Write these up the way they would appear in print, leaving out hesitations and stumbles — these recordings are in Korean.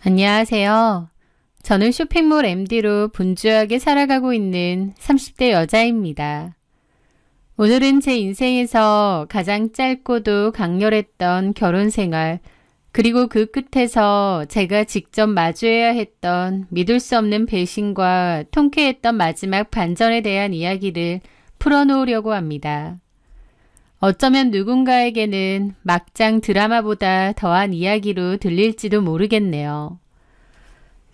안녕하세요. 저는 쇼핑몰 MD로 분주하게 살아가고 있는 30대 여자입니다. 오늘은 제 인생에서 가장 짧고도 강렬했던 결혼 생활, 그리고 그 끝에서 제가 직접 마주해야 했던 믿을 수 없는 배신과 통쾌했던 마지막 반전에 대한 이야기를 풀어놓으려고 합니다. 어쩌면 누군가에게는 막장 드라마보다 더한 이야기로 들릴지도 모르겠네요.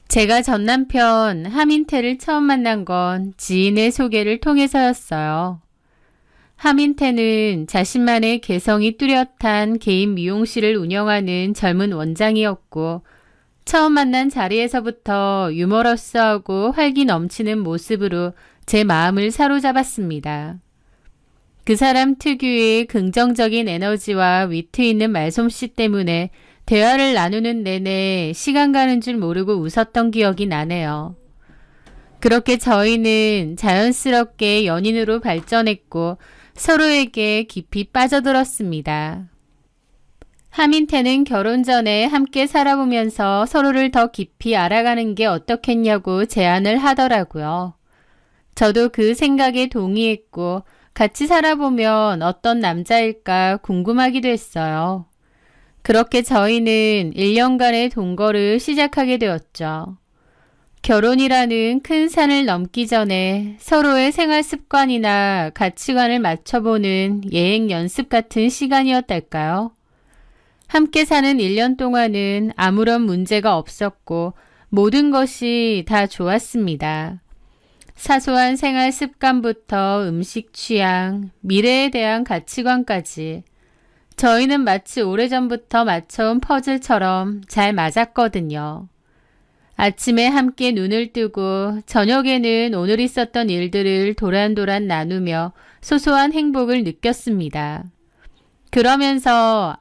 제가 전 남편 하민태를 처음 만난 건 지인의 소개를 통해서였어요. 하민태는 자신만의 개성이 뚜렷한 개인 미용실을 운영하는 젊은 원장이었고, 처음 만난 자리에서부터 유머러스하고 활기 넘치는 모습으로 제 마음을 사로잡았습니다. 그 사람 특유의 긍정적인 에너지와 위트 있는 말솜씨 때문에 대화를 나누는 내내 시간 가는 줄 모르고 웃었던 기억이 나네요. 그렇게 저희는 자연스럽게 연인으로 발전했고 서로에게 깊이 빠져들었습니다. 하민태는 결혼 전에 함께 살아보면서 서로를 더 깊이 알아가는 게 어떻겠냐고 제안을 하더라고요. 저도 그 생각에 동의했고 같이 살아보면 어떤 남자일까 궁금하기도 했어요. 그렇게 저희는 1년간의 동거를 시작하게 되었죠. 결혼이라는 큰 산을 넘기 전에 서로의 생활 습관이나 가치관을 맞춰보는 예행 연습 같은 시간이었달까요? 함께 사는 1년 동안은 아무런 문제가 없었고 모든 것이 다 좋았습니다. 사소한 생활 습관부터 음식 취향, 미래에 대한 가치관까지 저희는 마치 오래전부터 맞춰온 퍼즐처럼 잘 맞았거든요. 아침에 함께 눈을 뜨고 저녁에는 오늘 있었던 일들을 도란도란 나누며 소소한 행복을 느꼈습니다. 그러면서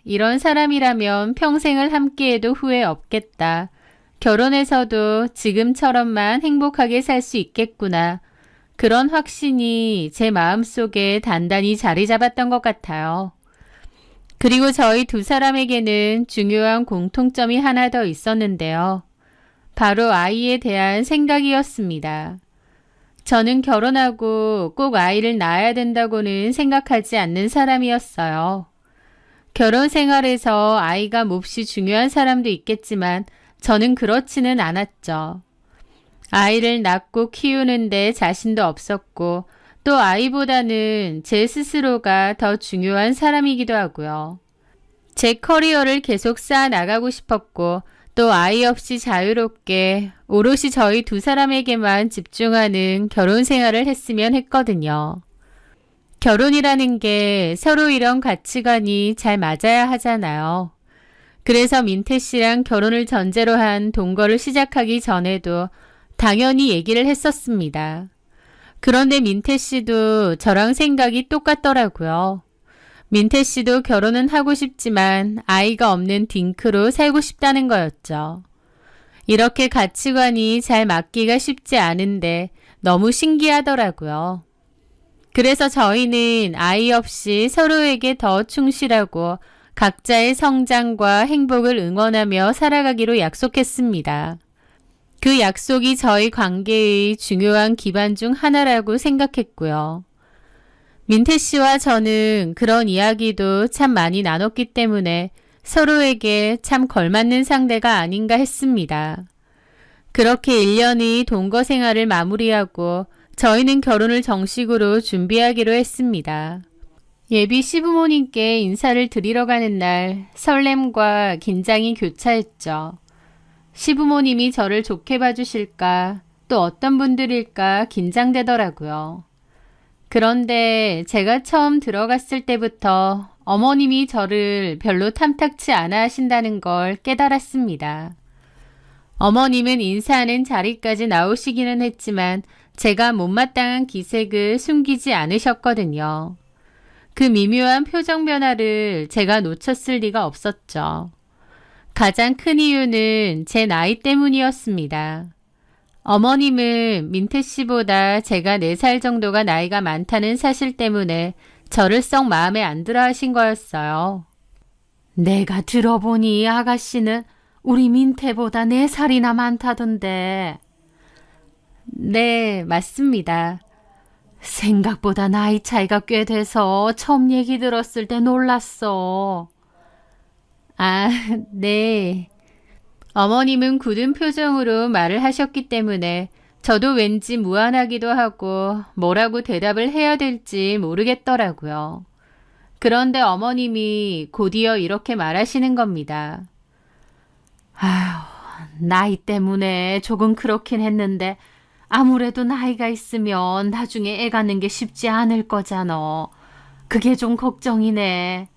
이런 사람이라면 평생을 함께해도 후회 없겠다. 결혼해서도 지금처럼만 행복하게 살 수 있겠구나. 그런 확신이 제 마음속에 단단히 자리 잡았던 것 같아요. 그리고 저희 두 사람에게는 중요한 공통점이 하나 더 있었는데요. 바로 아이에 대한 생각이었습니다. 저는 결혼하고 꼭 아이를 낳아야 된다고는 생각하지 않는 사람이었어요. 결혼 생활에서 아이가 몹시 중요한 사람도 있겠지만 저는 그렇지는 않았죠. 아이를 낳고 키우는데 자신도 없었고 또 아이보다는 제 스스로가 더 중요한 사람이기도 하고요. 제 커리어를 계속 쌓아나가고 싶었고 또 아이 없이 자유롭게 오롯이 저희 두 사람에게만 집중하는 결혼 생활을 했으면 했거든요. 결혼이라는 게 서로 이런 가치관이 잘 맞아야 하잖아요. 그래서 민태 씨랑 결혼을 전제로 한 동거를 시작하기 전에도 당연히 얘기를 했었습니다. 그런데 민태 씨도 저랑 생각이 똑같더라고요. 민태 씨도 결혼은 하고 싶지만 아이가 없는 딩크로 살고 싶다는 거였죠. 이렇게 가치관이 잘 맞기가 쉽지 않은데 너무 신기하더라고요. 그래서 저희는 아이 없이 서로에게 더 충실하고 각자의 성장과 행복을 응원하며 살아가기로 약속했습니다. 그 약속이 저희 관계의 중요한 기반 중 하나라고 생각했고요. 민태 씨와 저는 그런 이야기도 참 많이 나눴기 때문에 서로에게 참 걸맞는 상대가 아닌가 했습니다. 그렇게 1년의 동거 생활을 마무리하고 저희는 결혼을 정식으로 준비하기로 했습니다. 예비 시부모님께 인사를 드리러 가는 날 설렘과 긴장이 교차했죠. 시부모님이 저를 좋게 봐주실까, 또 어떤 분들일까 긴장되더라고요. 그런데 제가 처음 들어갔을 때부터 어머님이 저를 별로 탐탁치 않아 하신다는 걸 깨달았습니다. 어머님은 인사하는 자리까지 나오시기는 했지만 제가 못마땅한 기색을 숨기지 않으셨거든요. 그 미묘한 표정 변화를 제가 놓쳤을 리가 없었죠. 가장 큰 이유는 제 나이 때문이었습니다. 어머님은 민태 씨보다 제가 4살 정도가 나이가 많다는 사실 때문에 저를 썩 마음에 안 들어 하신 거였어요. 내가 들어보니 아가씨는 우리 민태보다 4살이나 많다던데. 네, 맞습니다. 생각보다 나이 차이가 꽤 돼서 처음 얘기 들었을 때 놀랐어. 아, 네. 어머님은 굳은 표정으로 말을 하셨기 때문에 저도 왠지 무안하기도 하고 뭐라고 대답을 해야 될지 모르겠더라고요. 그런데 어머님이 곧이어 이렇게 말하시는 겁니다. 아휴, 나이 때문에 조금 그렇긴 했는데 아무래도 나이가 있으면 나중에 애 갖는 게 쉽지 않을 거잖아. 그게 좀 걱정이네.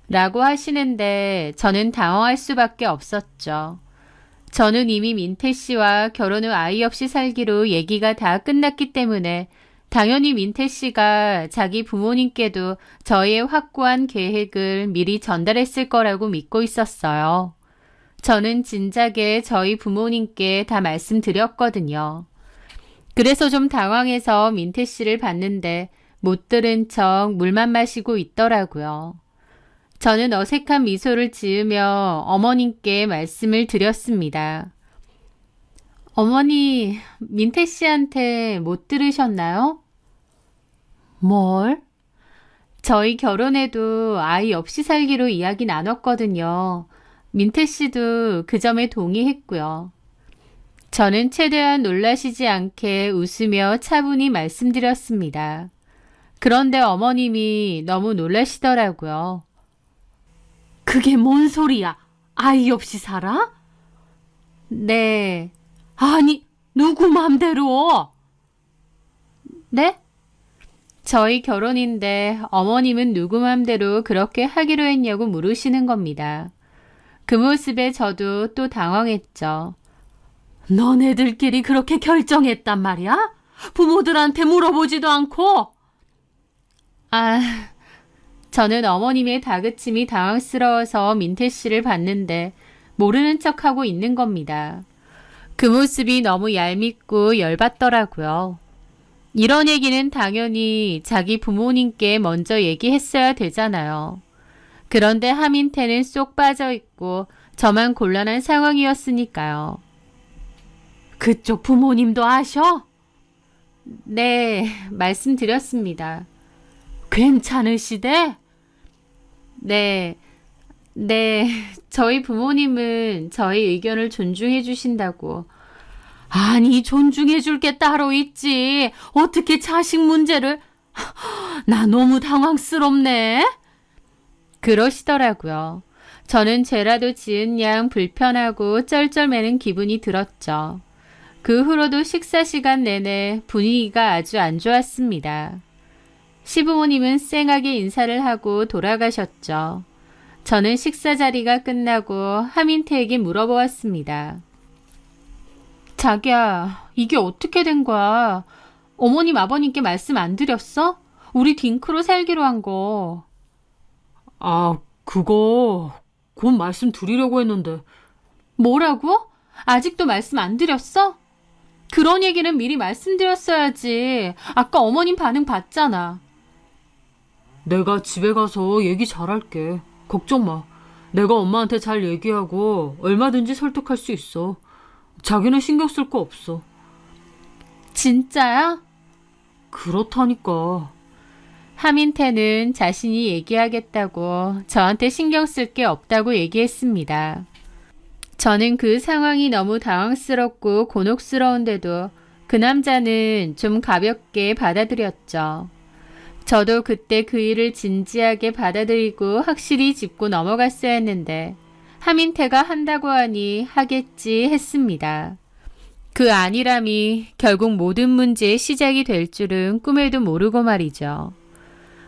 라고 하시는데 저는 당황할 수밖에 없었죠. 저는 이미 민태 씨와 결혼 후 아이 없이 살기로 얘기가 다 끝났기 때문에 당연히 민태 씨가 자기 부모님께도 저희의 확고한 계획을 미리 전달했을 거라고 믿고 있었어요. 저는 진작에 저희 부모님께 다 말씀드렸거든요. 그래서 좀 당황해서 민태 씨를 봤는데 못 들은 척 물만 마시고 있더라고요. 저는 어색한 미소를 지으며 어머님께 말씀을 드렸습니다. 어머니, 민태 씨한테 못 들으셨나요? 뭘? 저희 결혼해도 아이 없이 살기로 이야기 나눴거든요. 민태 씨도 그 점에 동의했고요. 저는 최대한 놀라시지 않게 웃으며 차분히 말씀드렸습니다. 그런데 어머님이 너무 놀라시더라고요. 그게 뭔 소리야? 아이 없이 살아? 네. 아니, 누구 맘대로? 네? 저희 결혼인데 어머님은 누구 맘대로 그렇게 하기로 했냐고 물으시는 겁니다. 그 모습에 저도 또 당황했죠. 너네들끼리 그렇게 결정했단 말이야? 부모들한테 물어보지도 않고? 저는 어머님의 다그침이 당황스러워서 민태 씨를 봤는데 모르는 척하고 있는 겁니다. 그 모습이 너무 얄밉고 열받더라고요. 이런 얘기는 당연히 자기 부모님께 먼저 얘기했어야 되잖아요. 그런데 하민태는 쏙 빠져있고 저만 곤란한 상황이었으니까요. 그쪽 부모님도 아셔? 네, 말씀드렸습니다. 괜찮으시대? 네, 저희 부모님은 저희 의견을 존중해 주신다고. 아니, 존중해 줄 게 따로 있지. 어떻게 자식 문제를... 나 너무 당황스럽네. 그러시더라고요. 저는 죄라도 지은 양 불편하고 쩔쩔매는 기분이 들었죠. 그 후로도 식사 시간 내내 분위기가 아주 안 좋았습니다. 시부모님은 쌩하게 인사를 하고 돌아가셨죠. 저는 식사 자리가 끝나고 하민태에게 물어보았습니다. 자기야, 이게 어떻게 된 거야? 어머님 아버님께 말씀 안 드렸어? 우리 딩크로 살기로 한 거. 그거 곧 말씀드리려고 했는데. 뭐라고? 아직도 말씀 안 드렸어? 그런 얘기는 미리 말씀드렸어야지. 아까 어머님 반응 봤잖아. 내가 집에 가서 얘기 잘할게. 걱정 마. 내가 엄마한테 잘 얘기하고 얼마든지 설득할 수 있어. 자기는 신경 쓸 거 없어. 진짜야? 그렇다니까. 하민태는 자신이 얘기하겠다고 저한테 신경 쓸 게 없다고 얘기했습니다. 저는 그 상황이 너무 당황스럽고 곤혹스러운데도 그 남자는 좀 가볍게 받아들였죠. 저도 그때 그 일을 진지하게 받아들이고 확실히 짚고 넘어갔어야 했는데 하민태가 한다고 하니 하겠지 했습니다. 그 아니람이 결국 모든 문제의 시작이 될 줄은 꿈에도 모르고 말이죠.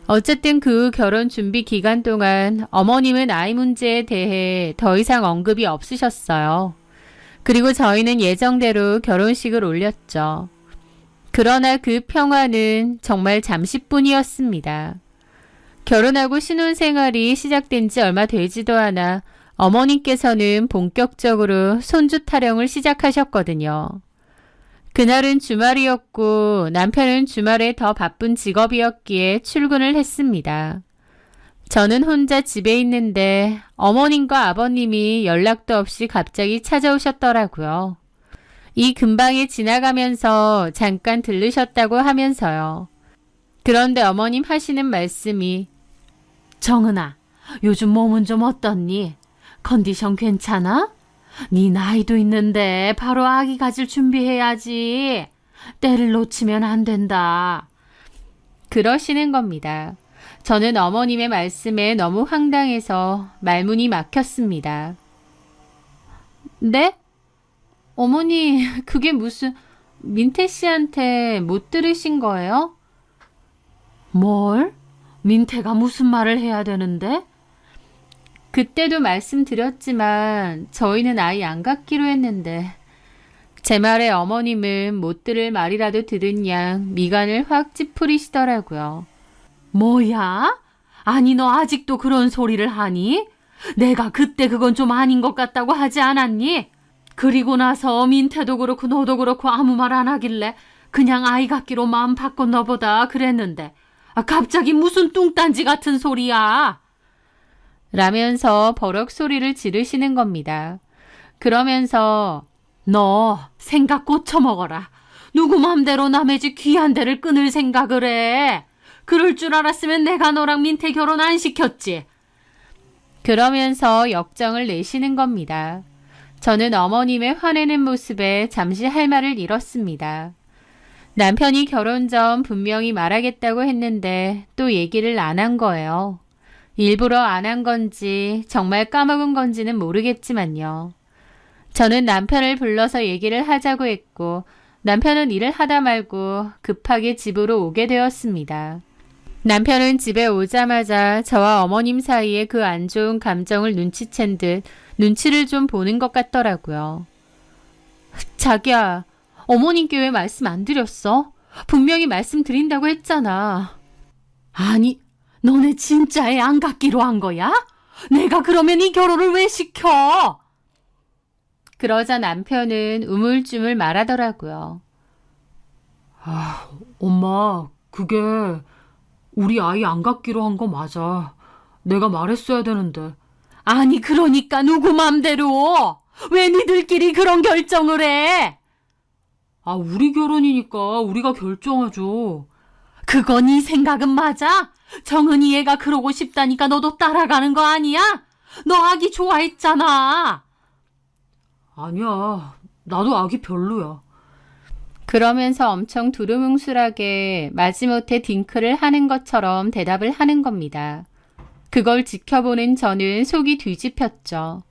어쨌든 그 결혼 준비 기간 동안 어머님은 아이 문제에 대해 더 이상 언급이 없으셨어요. 그리고 저희는 예정대로 결혼식을 올렸죠. 그러나 그 평화는 정말 잠시뿐이었습니다. 결혼하고 신혼생활이 시작된 지 얼마 되지도 않아 어머님께서는 본격적으로 손주 타령을 시작하셨거든요. 그날은 주말이었고 남편은 주말에 더 바쁜 직업이었기에 출근을 했습니다. 저는 혼자 집에 있는데 어머님과 아버님이 연락도 없이 갑자기 찾아오셨더라고요. 이 근방에 지나가면서 잠깐 들르셨다고 하면서요. 그런데 어머님 하시는 말씀이 정은아, 요즘 몸은 좀 어떻니? 컨디션 괜찮아? 네 나이도 있는데 바로 아기 가질 준비해야지. 때를 놓치면 안 된다. 그러시는 겁니다. 저는 어머님의 말씀에 너무 황당해서 말문이 막혔습니다. 네? 어머니, 그게 무슨 민태 씨한테 못 들으신 거예요? 뭘? 민태가 무슨 말을 해야 되는데? 그때도 말씀드렸지만 저희는 아이 안 갖기로 했는데 제 말에 어머님은 못 들을 말이라도 들은 양 미간을 확 찌푸리시더라고요. 뭐야? 아니 너 아직도 그런 소리를 하니? 내가 그때 그건 좀 아닌 것 같다고 하지 않았니? 그리고 나서 민태도 그렇고 너도 그렇고 아무 말 안 하길래 그냥 아이 갖기로 마음 바꿨나 보다 그랬는데 갑자기 무슨 뚱딴지 같은 소리야? 라면서 버럭 소리를 지르시는 겁니다. 그러면서 너 생각 고쳐먹어라. 누구 맘대로 남의 집 귀한 데를 끊을 생각을 해. 그럴 줄 알았으면 내가 너랑 민태 결혼 안 시켰지. 그러면서 역정을 내시는 겁니다. 저는 어머님의 화내는 모습에 잠시 할 말을 잃었습니다. 남편이 결혼 전 분명히 말하겠다고 했는데 또 얘기를 안 한 거예요. 일부러 안 한 건지 정말 까먹은 건지는 모르겠지만요. 저는 남편을 불러서 얘기를 하자고 했고 남편은 일을 하다 말고 급하게 집으로 오게 되었습니다. 남편은 집에 오자마자 저와 어머님 사이에 그 안 좋은 감정을 눈치챈 듯 눈치를 좀 보는 것 같더라고요. 자기야, 어머님께 왜 말씀 안 드렸어? 분명히 말씀드린다고 했잖아. 아니, 너네 진짜 애 안 갖기로 한 거야? 내가 그러면 이 결혼을 왜 시켜? 그러자 남편은 우물쭈물 말하더라고요. 엄마, 그게 우리 아이 안 갖기로 한 거 맞아. 내가 말했어야 되는데. 아니 그러니까 누구 맘대로 왜 니들끼리 그런 결정을 해? 우리 결혼이니까 우리가 결정하죠. 그거 네 생각은 맞아? 정은이 얘가 그러고 싶다니까 너도 따라가는 거 아니야? 너 아기 좋아했잖아. 아니야, 나도 아기 별로야. 그러면서 엄청 두루뭉술하게 마지못해 딩크를 하는 것처럼 대답을 하는 겁니다. 그걸 지켜보는 저는 속이 뒤집혔죠.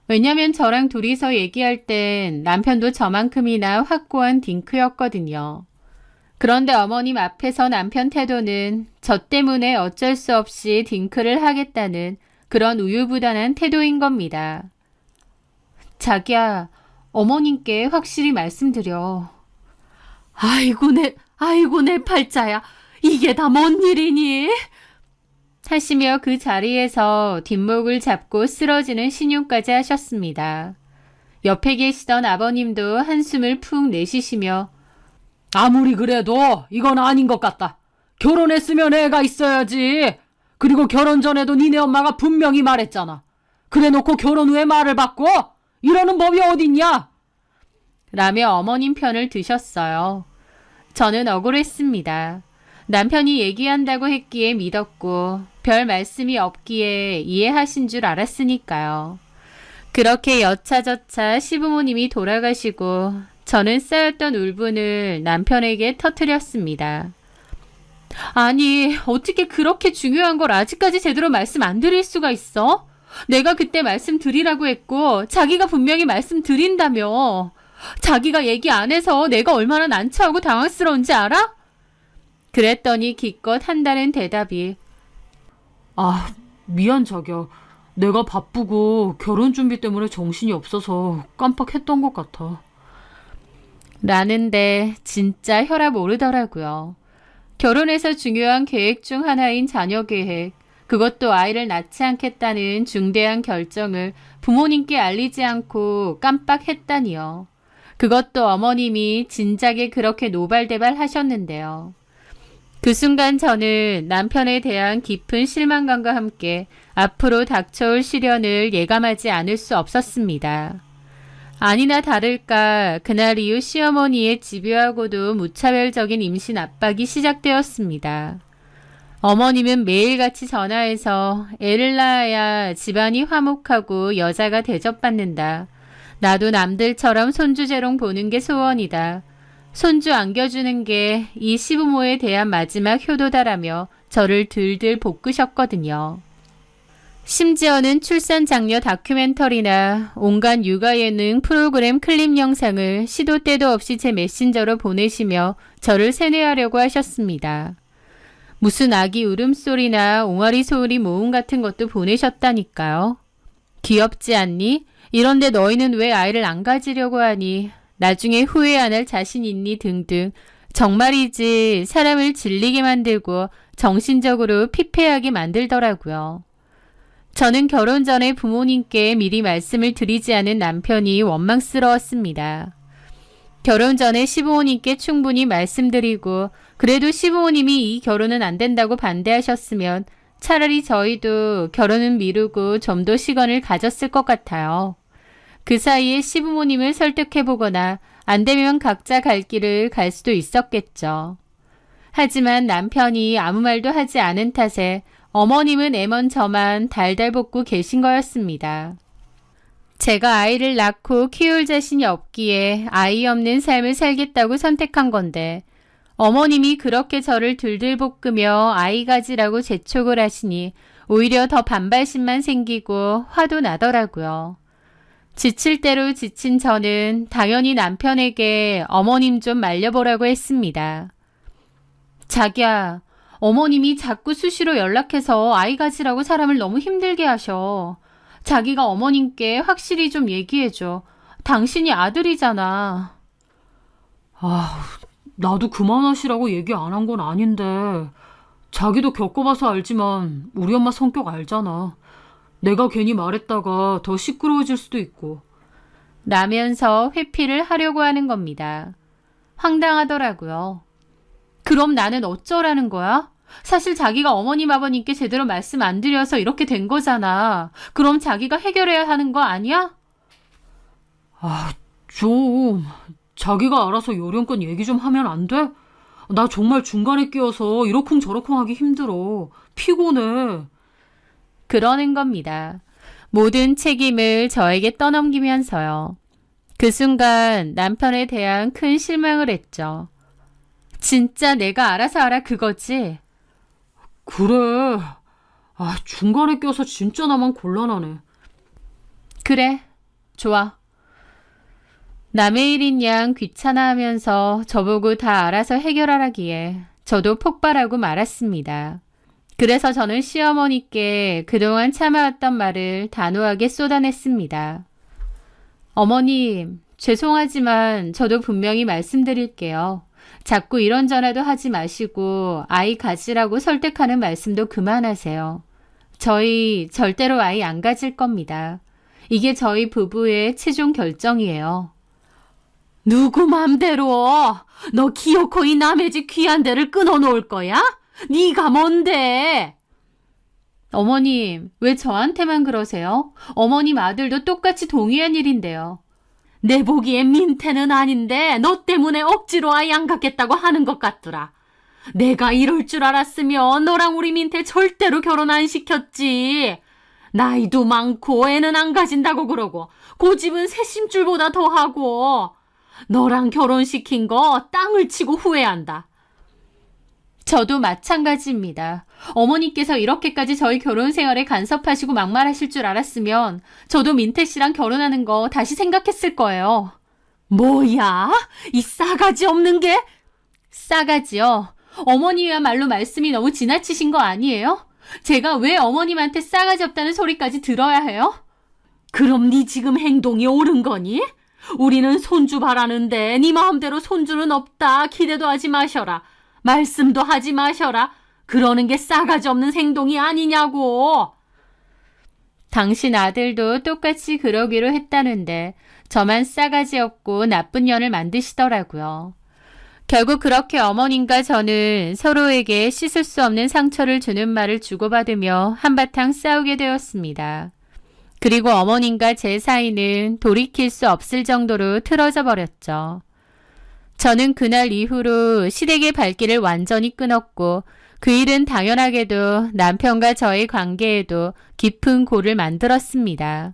왜냐면 저랑 둘이서 얘기할 땐 남편도 저만큼이나 확고한 딩크였거든요. 그런데 어머님 앞에서 남편 태도는 저 때문에 어쩔 수 없이 딩크를 하겠다는 그런 우유부단한 태도인 겁니다. 자기야, 어머님께 확실히 말씀드려. 아이고 내 팔자야. 이게 다 뭔 일이니? 하시며 그 자리에서 뒷목을 잡고 쓰러지는 신용까지 하셨습니다. 옆에 계시던 아버님도 한숨을 푹 내쉬시며 아무리 그래도 이건 아닌 것 같다. 결혼했으면 애가 있어야지. 그리고 결혼 전에도 니네 엄마가 분명히 말했잖아. 그래놓고 결혼 후에 말을 바꿔? 이러는 법이 어딨냐? 라며 어머님 편을 드셨어요. 저는 억울했습니다. 남편이 얘기한다고 했기에 믿었고 별 말씀이 없기에 이해하신 줄 알았으니까요. 그렇게 여차저차 시부모님이 돌아가시고 저는 쌓였던 울분을 남편에게 터뜨렸습니다. 아니, 어떻게 그렇게 중요한 걸 아직까지 제대로 말씀 안 드릴 수가 있어? 내가 그때 말씀드리라고 했고 자기가 분명히 말씀드린다며. 자기가 얘기 안 해서 내가 얼마나 난처하고 당황스러운지 알아? 그랬더니 기껏 한다는 대답이 미안 자기야. 내가 바쁘고 결혼 준비 때문에 정신이 없어서 깜빡했던 것 같아. 라는데 진짜 혈압 오르더라고요. 결혼해서 중요한 계획 중 하나인 자녀 계획, 그것도 아이를 낳지 않겠다는 중대한 결정을 부모님께 알리지 않고 깜빡했다니요. 그것도 어머님이 진작에 그렇게 노발대발 하셨는데요. 그 순간 저는 남편에 대한 깊은 실망감과 함께 앞으로 닥쳐올 시련을 예감하지 않을 수 없었습니다. 아니나 다를까 그날 이후 시어머니의 집요하고도 무차별적인 임신 압박이 시작되었습니다. 어머님은 매일같이 전화해서 애를 낳아야 집안이 화목하고 여자가 대접받는다. 나도 남들처럼 손주재롱 보는 게 소원이다. 손주 안겨주는 게 이 시부모에 대한 마지막 효도다라며 저를 들들 볶으셨거든요. 심지어는 출산 장려 다큐멘터리나 온갖 육아 예능 프로그램 클립 영상을 시도 때도 없이 제 메신저로 보내시며 저를 세뇌하려고 하셨습니다. 무슨 아기 울음소리나 옹알이 소리 모음 같은 것도 보내셨다니까요. 귀엽지 않니? 이런데 너희는 왜 아이를 안 가지려고 하니? 나중에 후회 안 할 자신 있니? 등등. 정말이지 사람을 질리게 만들고 정신적으로 피폐하게 만들더라고요. 저는 결혼 전에 부모님께 미리 말씀을 드리지 않은 남편이 원망스러웠습니다. 결혼 전에 시부모님께 충분히 말씀드리고 그래도 시부모님이 이 결혼은 안 된다고 반대하셨으면 차라리 저희도 결혼은 미루고 좀 더 시간을 가졌을 것 같아요. 그 사이에 시부모님을 설득해보거나 안 되면 각자 갈 길을 갈 수도 있었겠죠. 하지만 남편이 아무 말도 하지 않은 탓에 어머님은 애먼 저만 달달 볶고 계신 거였습니다. 제가 아이를 낳고 키울 자신이 없기에 아이 없는 삶을 살겠다고 선택한 건데 어머님이 그렇게 저를 들들 볶으며 아이 가지라고 재촉을 하시니 오히려 더 반발심만 생기고 화도 나더라고요. 지칠 대로 지친 저는 당연히 남편에게 어머님 좀 말려보라고 했습니다. 자기야, 어머님이 자꾸 수시로 연락해서 아이 가지라고 사람을 너무 힘들게 하셔. 자기가 어머님께 확실히 좀 얘기해줘. 당신이 아들이잖아. 나도 그만하시라고 얘기 안 한 건 아닌데 자기도 겪어봐서 알지만 우리 엄마 성격 알잖아. 내가 괜히 말했다가 더 시끄러워질 수도 있고. 라면서 회피를 하려고 하는 겁니다. 황당하더라고요. 그럼 나는 어쩌라는 거야? 사실 자기가 어머님 아버님께 제대로 말씀 안 드려서 이렇게 된 거잖아. 그럼 자기가 해결해야 하는 거 아니야? 좀 자기가 알아서 요령껏 얘기 좀 하면 안 돼? 나 정말 중간에 끼어서 이러쿵저러쿵 하기 힘들어. 피곤해. 그러는 겁니다. 모든 책임을 저에게 떠넘기면서요. 그 순간 남편에 대한 큰 실망을 했죠. 진짜 내가 알아서 하라 그거지? 그래. 중간에 껴서 진짜 나만 곤란하네. 그래, 좋아. 남의 일인 양 귀찮아하면서 저보고 다 알아서 해결하라기에 저도 폭발하고 말았습니다. 그래서 저는 시어머니께 그동안 참아왔던 말을 단호하게 쏟아냈습니다. 어머님, 죄송하지만 저도 분명히 말씀드릴게요. 자꾸 이런 전화도 하지 마시고 아이 가지라고 설득하는 말씀도 그만하세요. 저희 절대로 아이 안 가질 겁니다. 이게 저희 부부의 최종 결정이에요. 누구 맘대로 너 기어코 이 남의 집 귀한 데를 끊어놓을 거야? 네가 뭔데? 어머님, 왜 저한테만 그러세요? 어머님 아들도 똑같이 동의한 일인데요. 내 보기엔 민태는 아닌데 너 때문에 억지로 아이 안 갖겠다고 하는 것 같더라. 내가 이럴 줄 알았으면 너랑 우리 민태 절대로 결혼 안 시켰지. 나이도 많고 애는 안 가진다고 그러고 고집은 새심줄보다 더하고 너랑 결혼시킨 거 땅을 치고 후회한다. 저도 마찬가지입니다. 어머니께서 이렇게까지 저희 결혼 생활에 간섭하시고 막말하실 줄 알았으면 저도 민태 씨랑 결혼하는 거 다시 생각했을 거예요. 뭐야? 이 싸가지 없는 게? 싸가지요? 어머니야말로 말씀이 너무 지나치신 거 아니에요? 제가 왜 어머님한테 싸가지 없다는 소리까지 들어야 해요? 그럼 네 지금 행동이 옳은 거니? 우리는 손주 바라는데 네 마음대로 손주는 없다. 기대도 하지 마셔라. 말씀도 하지 마셔라. 그러는 게 싸가지 없는 행동이 아니냐고. 당신 아들도 똑같이 그러기로 했다는데 저만 싸가지 없고 나쁜 년을 만드시더라고요. 결국 그렇게 어머님과 저는 서로에게 씻을 수 없는 상처를 주는 말을 주고받으며 한바탕 싸우게 되었습니다. 그리고 어머님과 제 사이는 돌이킬 수 없을 정도로 틀어져 버렸죠. 저는 그날 이후로 시댁의 발길을 완전히 끊었고 그 일은 당연하게도 남편과 저의 관계에도 깊은 골을 만들었습니다.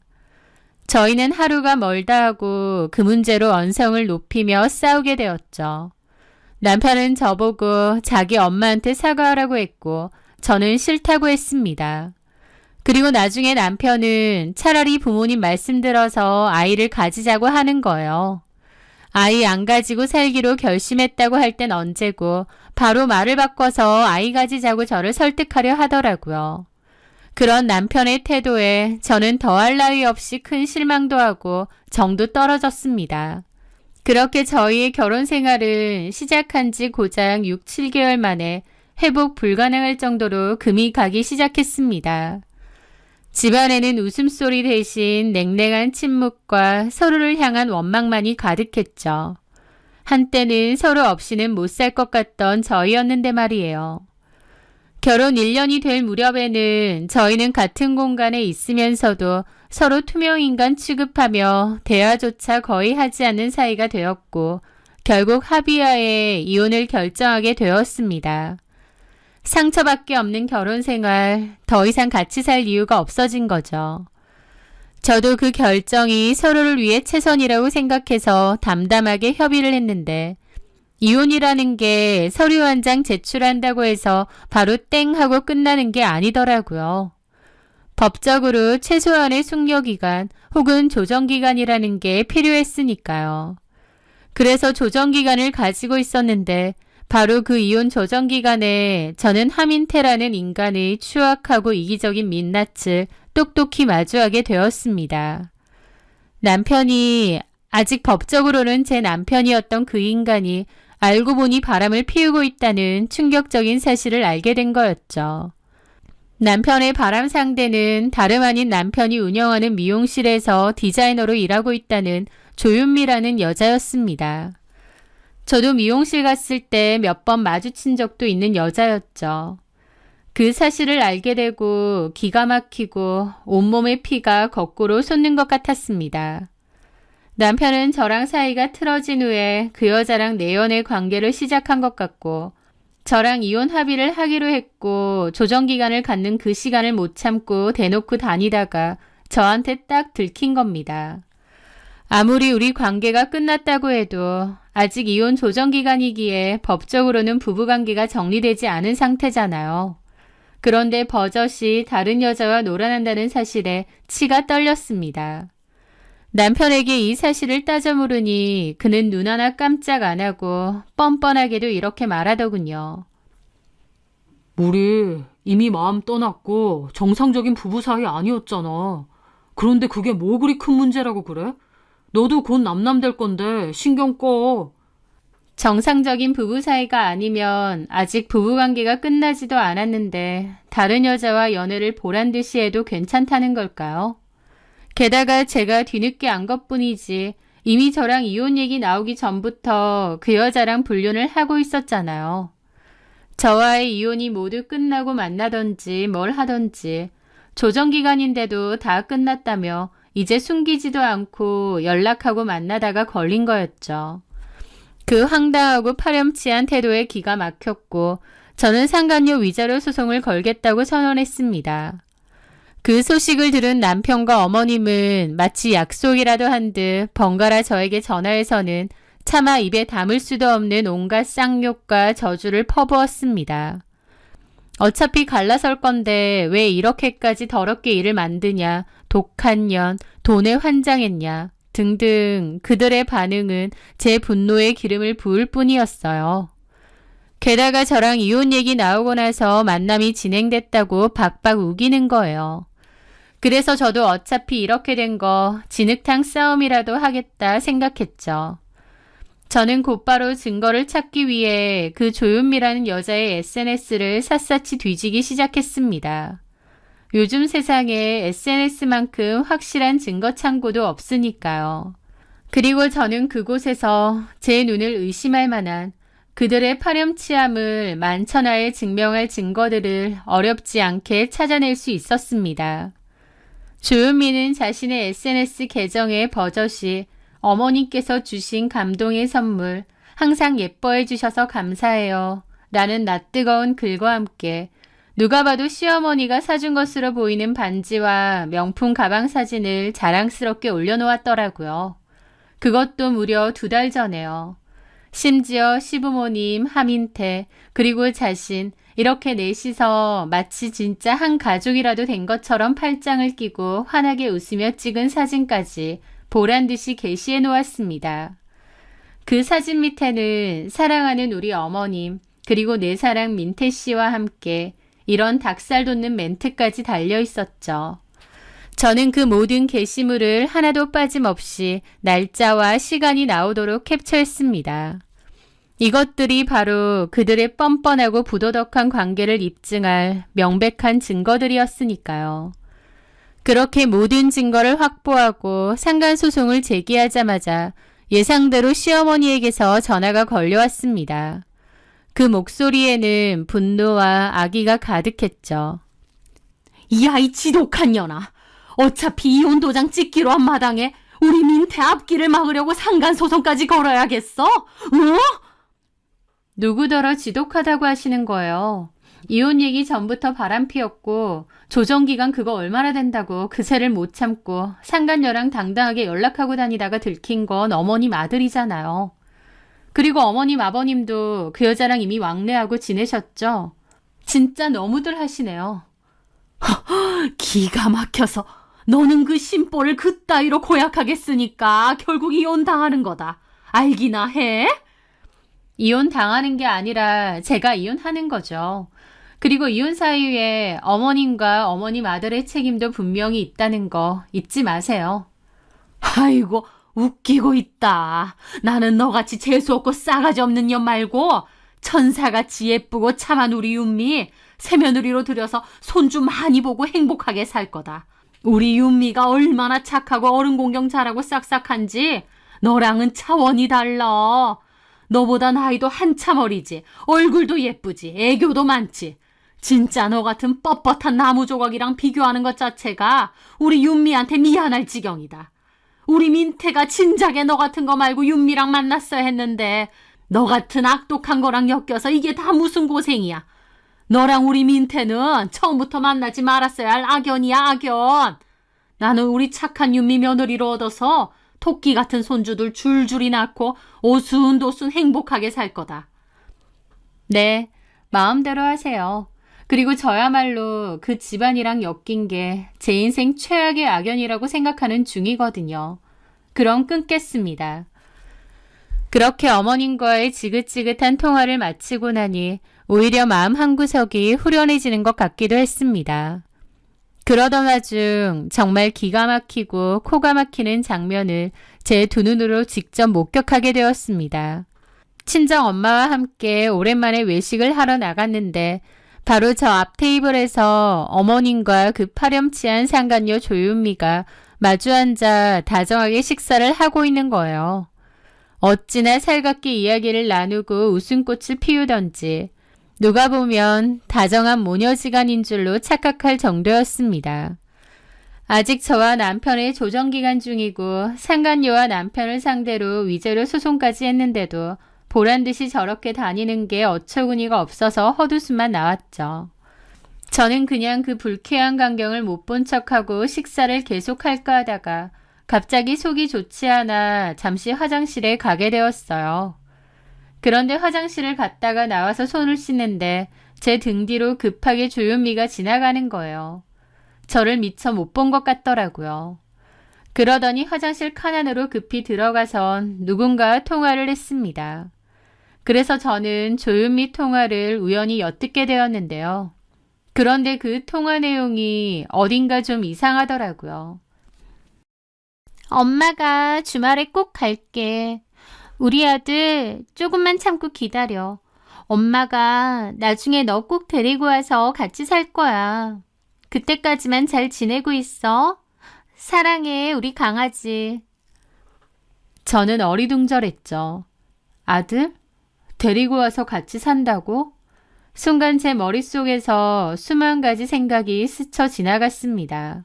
저희는 하루가 멀다 하고 그 문제로 언성을 높이며 싸우게 되었죠. 남편은 저보고 자기 엄마한테 사과하라고 했고 저는 싫다고 했습니다. 그리고 나중에 남편은 차라리 부모님 말씀 들어서 아이를 가지자고 하는 거예요. 아이 안 가지고 살기로 결심했다고 할 땐 언제고 바로 말을 바꿔서 아이 가지자고 저를 설득하려 하더라고요. 그런 남편의 태도에 저는 더할 나위 없이 큰 실망도 하고 정도 떨어졌습니다. 그렇게 저희의 결혼 생활은 시작한 지 고작 6, 7개월 만에 회복 불가능할 정도로 금이 가기 시작했습니다. 집안에는 웃음소리 대신 냉랭한 침묵과 서로를 향한 원망만이 가득했죠. 한때는 서로 없이는 못 살 것 같던 저희였는데 말이에요. 결혼 1년이 될 무렵에는 저희는 같은 공간에 있으면서도 서로 투명인간 취급하며 대화조차 거의 하지 않는 사이가 되었고 결국 합의하에 이혼을 결정하게 되었습니다. 상처밖에 없는 결혼 생활, 더 이상 같이 살 이유가 없어진 거죠. 저도 그 결정이 서로를 위해 최선이라고 생각해서 담담하게 협의를 했는데 이혼이라는 게 서류 한 장 제출한다고 해서 바로 땡 하고 끝나는 게 아니더라고요. 법적으로 최소한의 숙려기간 혹은 조정기간이라는 게 필요했으니까요. 그래서 조정기간을 가지고 있었는데 바로 그 이혼 조정기간에 저는 하민태라는 인간의 추악하고 이기적인 민낯을 똑똑히 마주하게 되었습니다. 남편이 아직 법적으로는 제 남편이었던 그 인간이 알고 보니 바람을 피우고 있다는 충격적인 사실을 알게 된 거였죠. 남편의 바람 상대는 다름 아닌 남편이 운영하는 미용실에서 디자이너로 일하고 있다는 조윤미라는 여자였습니다. 저도 미용실 갔을 때 몇 번 마주친 적도 있는 여자였죠. 그 사실을 알게 되고 기가 막히고 온몸의 피가 거꾸로 솟는 것 같았습니다. 남편은 저랑 사이가 틀어진 후에 그 여자랑 내연의 관계를 시작한 것 같고 저랑 이혼 합의를 하기로 했고 조정기간을 갖는 그 시간을 못 참고 대놓고 다니다가 저한테 딱 들킨 겁니다. 아무리 우리 관계가 끝났다고 해도 아직 이혼 조정기간이기에 법적으로는 부부관계가 정리되지 않은 상태잖아요. 그런데 버젓이 다른 여자와 놀아난다는 사실에 치가 떨렸습니다. 남편에게 이 사실을 따져 물으니 그는 눈 하나 깜짝 안 하고 뻔뻔하게도 이렇게 말하더군요. 우리 이미 마음 떠났고 정상적인 부부 사이 아니었잖아. 그런데 그게 뭐 그리 큰 문제라고 그래? 너도 곧 남남 될 건데 신경 꺼. 정상적인 부부 사이가 아니면 아직 부부관계가 끝나지도 않았는데 다른 여자와 연애를 보란듯이 해도 괜찮다는 걸까요? 게다가 제가 뒤늦게 안 것뿐이지 이미 저랑 이혼 얘기 나오기 전부터 그 여자랑 불륜을 하고 있었잖아요. 저와의 이혼이 모두 끝나고 만나던지 뭘 하던지 조정기간인데도 다 끝났다며 이제 숨기지도 않고 연락하고 만나다가 걸린 거였죠. 그 황당하고 파렴치한 태도에 기가 막혔고 저는 상간녀 위자료 소송을 걸겠다고 선언했습니다. 그 소식을 들은 남편과 어머님은 마치 약속이라도 한 듯 번갈아 저에게 전화해서는 차마 입에 담을 수도 없는 온갖 쌍욕과 저주를 퍼부었습니다. 어차피 갈라설 건데 왜 이렇게까지 더럽게 일을 만드냐, 독한 년, 돈에 환장했냐 등등 그들의 반응은 제 분노에 기름을 부을 뿐이었어요. 게다가 저랑 이혼 얘기 나오고 나서 만남이 진행됐다고 박박 우기는 거예요. 그래서 저도 어차피 이렇게 된 거 진흙탕 싸움이라도 하겠다 생각했죠. 저는 곧바로 증거를 찾기 위해 그 조윤미라는 여자의 SNS를 샅샅이 뒤지기 시작했습니다. 요즘 세상에 SNS만큼 확실한 증거 창고도 없으니까요. 그리고 저는 그곳에서 제 눈을 의심할 만한 그들의 파렴치함을 만천하에 증명할 증거들을 어렵지 않게 찾아낼 수 있었습니다. 조은미는 자신의 SNS 계정의 버젓이 어머님께서 주신 감동의 선물, 항상 예뻐해 주셔서 감사해요 라는 낯뜨거운 글과 함께 누가 봐도 시어머니가 사준 것으로 보이는 반지와 명품 가방 사진을 자랑스럽게 올려놓았더라고요. 그것도 무려 2달 전에요. 심지어 시부모님, 하민태, 그리고 자신 이렇게 넷이서 마치 진짜 한 가족이라도 된 것처럼 팔짱을 끼고 환하게 웃으며 찍은 사진까지 보란듯이 게시해 놓았습니다. 그 사진 밑에는 사랑하는 우리 어머님, 그리고 내 사랑 민태 씨와 함께 이런 닭살 돋는 멘트까지 달려 있었죠. 저는 그 모든 게시물을 하나도 빠짐없이 날짜와 시간이 나오도록 캡처했습니다. 이것들이 바로 그들의 뻔뻔하고 부도덕한 관계를 입증할 명백한 증거들이었으니까요. 그렇게 모든 증거를 확보하고 상간소송을 제기하자마자 예상대로 시어머니에게서 전화가 걸려왔습니다. 그 목소리에는 분노와 악의가 가득했죠. 이 아이 지독한 년아. 어차피 이혼 도장 찍기로 한 마당에 우리 민태 앞길을 막으려고 상간소송까지 걸어야겠어? 응? 누구더러 지독하다고 하시는 거예요. 이혼 얘기 전부터 바람피웠고 조정기간 그거 얼마나 된다고 그새를 못 참고 상간녀랑 당당하게 연락하고 다니다가 들킨 건 어머님 아들이잖아요. 그리고 어머님 아버님도 그 여자랑 이미 왕래하고 지내셨죠. 진짜 너무들 하시네요. 기가 막혀서 너는 그 심보를 그따위로 고약하게 쓰니까 결국 이혼 당하는 거다. 알기나 해? 이혼 당하는 게 아니라 제가 이혼하는 거죠. 그리고 이혼 사유에 어머님과 어머님 아들의 책임도 분명히 있다는 거 잊지 마세요. 아이고 웃기고 있다. 나는 너같이 재수없고 싸가지 없는 년 말고 천사같이 예쁘고 참한 우리 윤미 새며느리로 들여서 손주 많이 보고 행복하게 살 거다. 우리 윤미가 얼마나 착하고 어른 공경 잘하고 싹싹한지 너랑은 차원이 달라. 너보다 나이도 한참 어리지. 얼굴도 예쁘지. 애교도 많지. 진짜 너 같은 뻣뻣한 나무 조각이랑 비교하는 것 자체가 우리 윤미한테 미안할 지경이다. 우리 민태가 진작에 너 같은 거 말고 윤미랑 만났어야 했는데 너 같은 악독한 거랑 엮여서 이게 다 무슨 고생이야. 너랑 우리 민태는 처음부터 만나지 말았어야 할 악연이야, 악연. 나는 우리 착한 윤미 며느리로 얻어서 토끼 같은 손주들 줄줄이 낳고 오순도순 행복하게 살 거다. 네, 마음대로 하세요. 그리고 저야말로 그 집안이랑 엮인 게 제 인생 최악의 악연이라고 생각하는 중이거든요. 그럼 끊겠습니다. 그렇게 어머님과의 지긋지긋한 통화를 마치고 나니 오히려 마음 한구석이 후련해지는 것 같기도 했습니다. 그러던 와중 정말 기가 막히고 코가 막히는 장면을 제 두 눈으로 직접 목격하게 되었습니다. 친정 엄마와 함께 오랜만에 외식을 하러 나갔는데 바로 저 앞 테이블에서 어머님과 그 파렴치한 상간녀 조윤미가 마주 앉아 다정하게 식사를 하고 있는 거예요. 어찌나 살갑게 이야기를 나누고 웃음꽃을 피우던지 누가 보면 다정한 모녀지간인 줄로 착각할 정도였습니다. 아직 저와 남편의 조정기간 중이고 상간녀와 남편을 상대로 위자료 소송까지 했는데도 보란듯이 저렇게 다니는 게 어처구니가 없어서 헛웃음만 나왔죠. 저는 그냥 그 불쾌한 광경을 못 본 척하고 식사를 계속할까 하다가 갑자기 속이 좋지 않아 잠시 화장실에 가게 되었어요. 그런데 화장실을 갔다가 나와서 손을 씻는데 제 등 뒤로 급하게 조윤미가 지나가는 거예요. 저를 미처 못 본 것 같더라고요. 그러더니 화장실 칸 안으로 급히 들어가선 누군가와 통화를 했습니다. 그래서 저는 조윤미 통화를 우연히 엿듣게 되었는데요. 그런데 그 통화 내용이 어딘가 좀 이상하더라고요. 엄마가 주말에 꼭 갈게. 우리 아들 조금만 참고 기다려. 엄마가 나중에 너 꼭 데리고 와서 같이 살 거야. 그때까지만 잘 지내고 있어. 사랑해, 우리 강아지. 저는 어리둥절했죠. 아들? 데리고 와서 같이 산다고? 순간 제 머릿속에서 수만 가지 생각이 스쳐 지나갔습니다.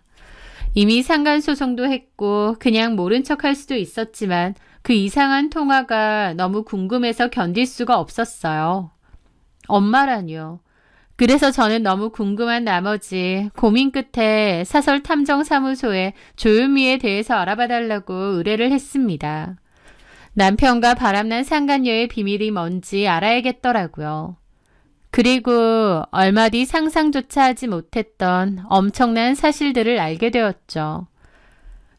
이미 상간소송도 했고 그냥 모른 척할 수도 있었지만 그 이상한 통화가 너무 궁금해서 견딜 수가 없었어요. 엄마라뇨. 그래서 저는 너무 궁금한 나머지 고민 끝에 사설탐정사무소에 조윤미에 대해서 알아봐달라고 의뢰를 했습니다. 남편과 바람난 상간녀의 비밀이 뭔지 알아야겠더라고요. 그리고 얼마 뒤 상상조차 하지 못했던 엄청난 사실들을 알게 되었죠.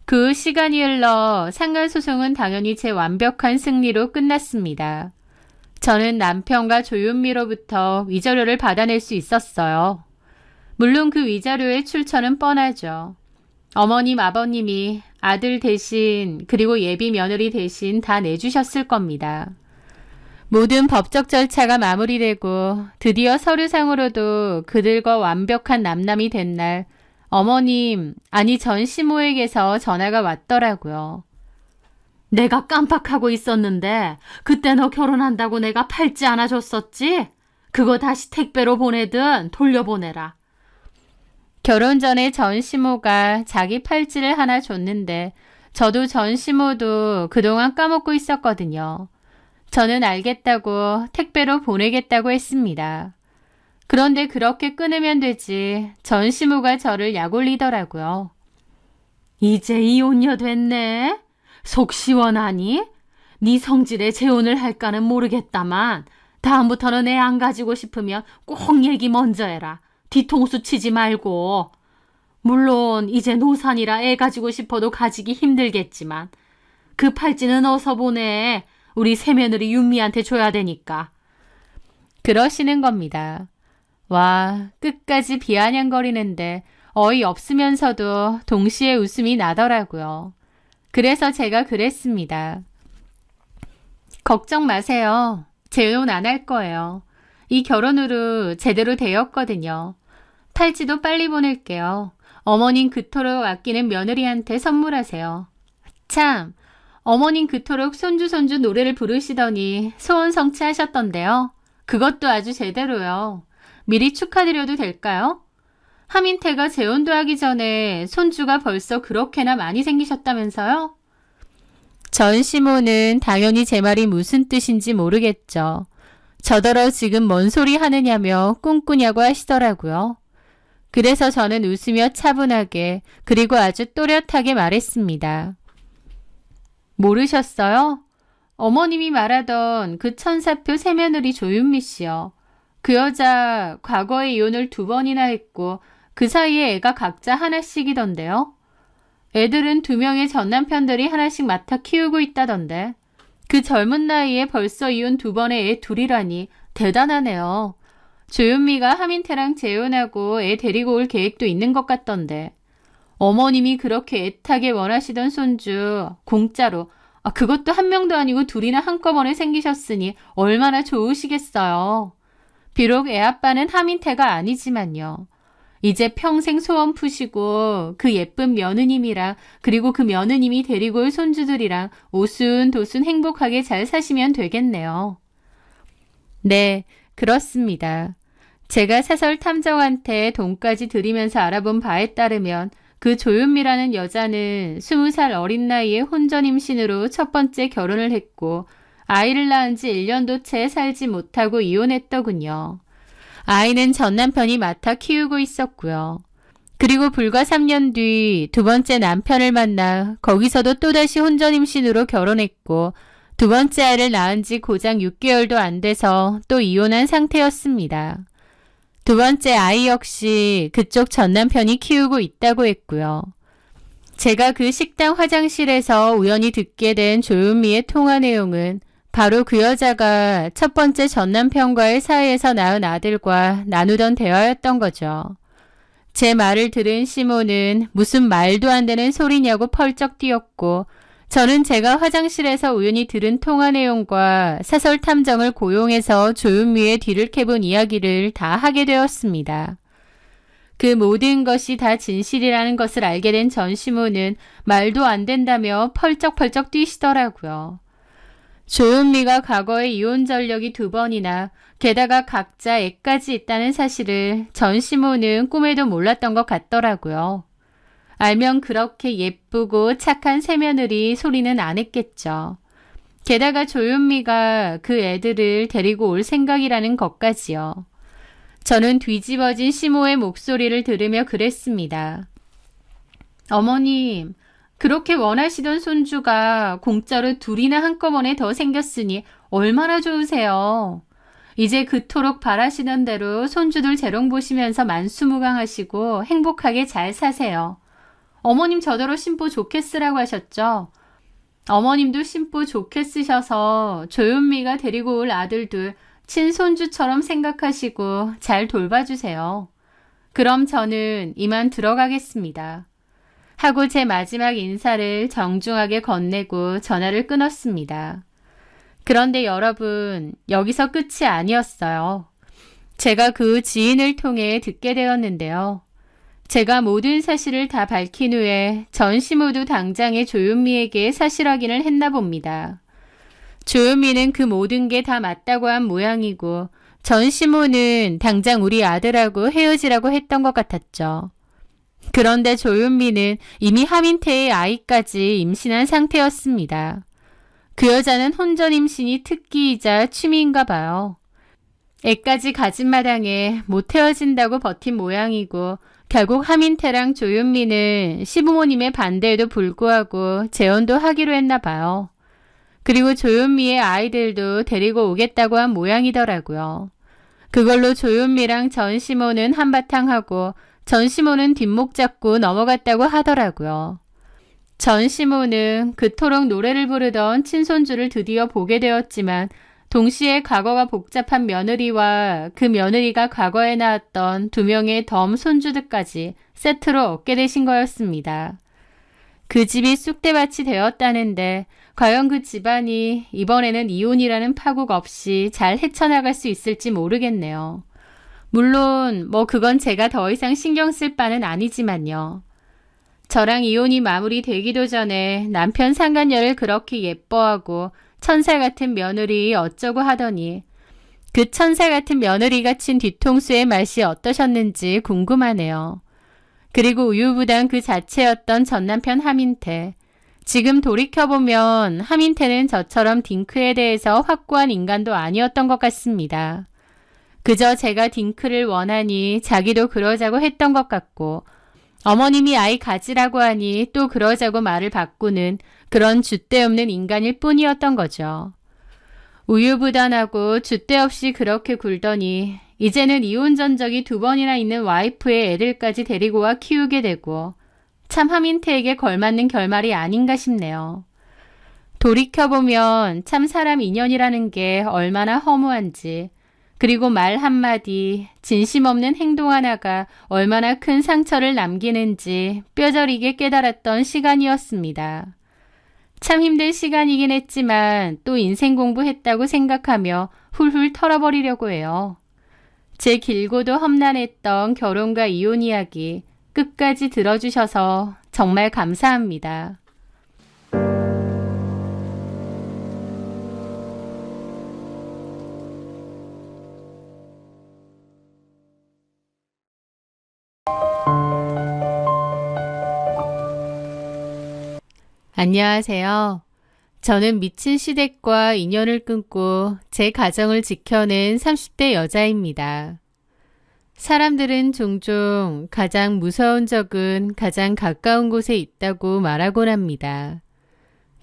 그 시간이 흘러 상간소송은 당연히 제 완벽한 승리로 끝났습니다. 저는 남편과 조윤미로부터 위자료를 받아낼 수 있었어요. 물론 그 위자료의 출처는 뻔하죠. 어머님, 아버님이 아들 대신 그리고 예비 며느리 대신 다 내주셨을 겁니다. 모든 법적 절차가 마무리되고 드디어 서류상으로도 그들과 완벽한 남남이 된 날 어머님, 아니 전 시모에게서 전화가 왔더라고요. 내가 깜빡하고 있었는데 그때 너 결혼한다고 내가 팔찌 하나 줬었지? 그거 다시 택배로 보내든 돌려보내라. 결혼 전에 전 시모가 자기 팔찌를 하나 줬는데 저도 전 시모도 그동안 까먹고 있었거든요. 저는 알겠다고 택배로 보내겠다고 했습니다. 그런데 그렇게 끊으면 되지 전 시모가 저를 약올리더라고요. 이제 이혼녀 됐네? 속 시원하니? 네 성질에 재혼을 할까는 모르겠다만 다음부터는 애 안 가지고 싶으면 꼭 얘기 먼저 해라. 뒤통수 치지 말고. 물론 이제 노산이라 애 가지고 싶어도 가지기 힘들겠지만 그 팔찌는 어서 보내. 우리 새며느리 윤미한테 줘야 되니까. 그러시는 겁니다. 와, 끝까지 비아냥거리는데 어이없으면서도 동시에 웃음이 나더라고요. 그래서 제가 그랬습니다. 걱정 마세요. 재혼 안 할 거예요. 이 결혼으로 제대로 되었거든요. 팔찌도 빨리 보낼게요. 어머님 그토록 아끼는 며느리한테 선물하세요. 참, 어머님 그토록 손주 노래를 부르시더니 소원 성취하셨던데요. 그것도 아주 제대로요. 미리 축하드려도 될까요? 하민태가 재혼도 하기 전에 손주가 벌써 그렇게나 많이 생기셨다면서요? 전 시모는 당연히 제 말이 무슨 뜻인지 모르겠죠. 저더러 지금 뭔 소리 하느냐며 꿈꾸냐고 하시더라고요. 그래서 저는 웃으며 차분하게 그리고 아주 또렷하게 말했습니다. 모르셨어요? 어머님이 말하던 그 천사표 새며느리 조윤미 씨요. 그 여자 과거에 이혼을 2번이나 했고 그 사이에 애가 각자 하나씩이던데요. 애들은 2명의 전 남편들이 하나씩 맡아 키우고 있다던데. 그 젊은 나이에 벌써 이혼 2번의 애 2이라니 대단하네요. 조윤미가 하민태랑 재혼하고 애 데리고 올 계획도 있는 것 같던데. 어머님이 그렇게 애타게 원하시던 손주 공짜로 그것도 1명도 아니고 2이나 한꺼번에 생기셨으니 얼마나 좋으시겠어요. 비록 애아빠는 하민태가 아니지만요. 이제 평생 소원 푸시고 그 예쁜 며느님이랑 그리고 그 며느님이 데리고 올 손주들이랑 오순도순 행복하게 잘 사시면 되겠네요. 네, 그렇습니다. 제가 사설탐정한테 돈까지 드리면서 알아본 바에 따르면 그 조윤미라는 여자는 20살 어린 나이에 혼전 임신으로 첫 번째 결혼을 했고 아이를 낳은 지 1년도 채 살지 못하고 이혼했더군요. 아이는 전 남편이 맡아 키우고 있었고요. 그리고 불과 3년 뒤 2번째 남편을 만나 거기서도 또다시 혼전 임신으로 결혼했고 2번째 아이를 낳은 지 고작 6개월도 안 돼서 또 이혼한 상태였습니다. 2번째 아이 역시 그쪽 전 남편이 키우고 있다고 했고요. 제가 그 식당 화장실에서 우연히 듣게 된 조윤미의 통화 내용은 바로 그 여자가 첫 번째 전 남편과의 사이에서 낳은 아들과 나누던 대화였던 거죠. 제 말을 들은 시모는 무슨 말도 안 되는 소리냐고 펄쩍 뛰었고 저는 제가 화장실에서 우연히 들은 통화 내용과 사설탐정을 고용해서 조윤미의 뒤를 캐본 이야기를 다 하게 되었습니다. 그 모든 것이 다 진실이라는 것을 알게 된 전시모는 말도 안 된다며 펄쩍펄쩍 뛰시더라고요. 조은미가 과거에 이혼 전력이 2번이나 게다가 각자 애까지 있다는 사실을 전시모는 꿈에도 몰랐던 것 같더라고요. 알면 그렇게 예쁘고 착한 새며느리 소리는 안 했겠죠. 게다가 조윤미가 그 애들을 데리고 올 생각이라는 것까지요. 저는 뒤집어진 시모의 목소리를 들으며 그랬습니다. 어머님, 그렇게 원하시던 손주가 공짜로 2이나 한꺼번에 더 생겼으니 얼마나 좋으세요. 이제 그토록 바라시던 대로 손주들 재롱 보시면서 만수무강하시고 행복하게 잘 사세요. 어머님 저더러 신부 좋게 쓰라고 하셨죠? 어머님도 신부 좋게 쓰셔서 조윤미가 데리고 올 아들들 친손주처럼 생각하시고 잘 돌봐주세요. 그럼 저는 이만 들어가겠습니다. 하고 제 마지막 인사를 정중하게 건네고 전화를 끊었습니다. 그런데 여러분, 여기서 끝이 아니었어요. 제가 그 지인을 통해 듣게 되었는데요. 제가 모든 사실을 다 밝힌 후에 전시모도 당장에 조윤미에게 사실 확인을 했나 봅니다. 조윤미는 그 모든 게 다 맞다고 한 모양이고 전시모는 당장 우리 아들하고 헤어지라고 했던 것 같았죠. 그런데 조윤미는 이미 하민태의 아이까지 임신한 상태였습니다. 그 여자는 혼전 임신이 특기이자 취미인가 봐요. 애까지 가진 마당에 못 헤어진다고 버틴 모양이고 결국 하민태랑 조윤미는 시부모님의 반대에도 불구하고 재혼도 하기로 했나 봐요. 그리고 조윤미의 아이들도 데리고 오겠다고 한 모양이더라고요. 그걸로 조윤미랑 전시모는 한바탕 하고 전시모는 뒷목 잡고 넘어갔다고 하더라고요. 전시모는 그토록 노래를 부르던 친손주를 드디어 보게 되었지만 동시에 과거가 복잡한 며느리와 그 며느리가 과거에 낳았던 2명의 덤 손주들까지 세트로 얻게 되신 거였습니다. 그 집이 쑥대밭이 되었다는데 과연 그 집안이 이번에는 이혼이라는 파국 없이 잘 헤쳐나갈 수 있을지 모르겠네요. 물론 그건 제가 더 이상 신경 쓸 바는 아니지만요. 저랑 이혼이 마무리되기도 전에 남편 상간녀를 그렇게 예뻐하고 천사 같은 며느리 어쩌고 하더니 그 천사 같은 며느리가 친 뒤통수의 맛이 어떠셨는지 궁금하네요. 그리고 우유부단 그 자체였던 전남편 하민태. 지금 돌이켜보면 하민태는 저처럼 딩크에 대해서 확고한 인간도 아니었던 것 같습니다. 그저 제가 딩크를 원하니 자기도 그러자고 했던 것 같고 어머님이 아이 가지라고 하니 또 그러자고 말을 바꾸는 그런 줏대 없는 인간일 뿐이었던 거죠. 우유부단하고 줏대 없이 그렇게 굴더니 이제는 이혼 전적이 2번이나 있는 와이프의 애들까지 데리고 와 키우게 되고 참 하민태에게 걸맞는 결말이 아닌가 싶네요. 돌이켜보면 참 사람 인연이라는 게 얼마나 허무한지 그리고 말 한마디, 진심 없는 행동 하나가 얼마나 큰 상처를 남기는지 뼈저리게 깨달았던 시간이었습니다. 참 힘든 시간이긴 했지만 또 인생 공부했다고 생각하며 훌훌 털어버리려고 해요. 제 길고도 험난했던 결혼과 이혼 이야기 끝까지 들어주셔서 정말 감사합니다. 안녕하세요. 저는 미친 시댁과 인연을 끊고 제 가정을 지켜낸 30대 여자입니다. 사람들은 종종 가장 무서운 적은 가장 가까운 곳에 있다고 말하곤 합니다.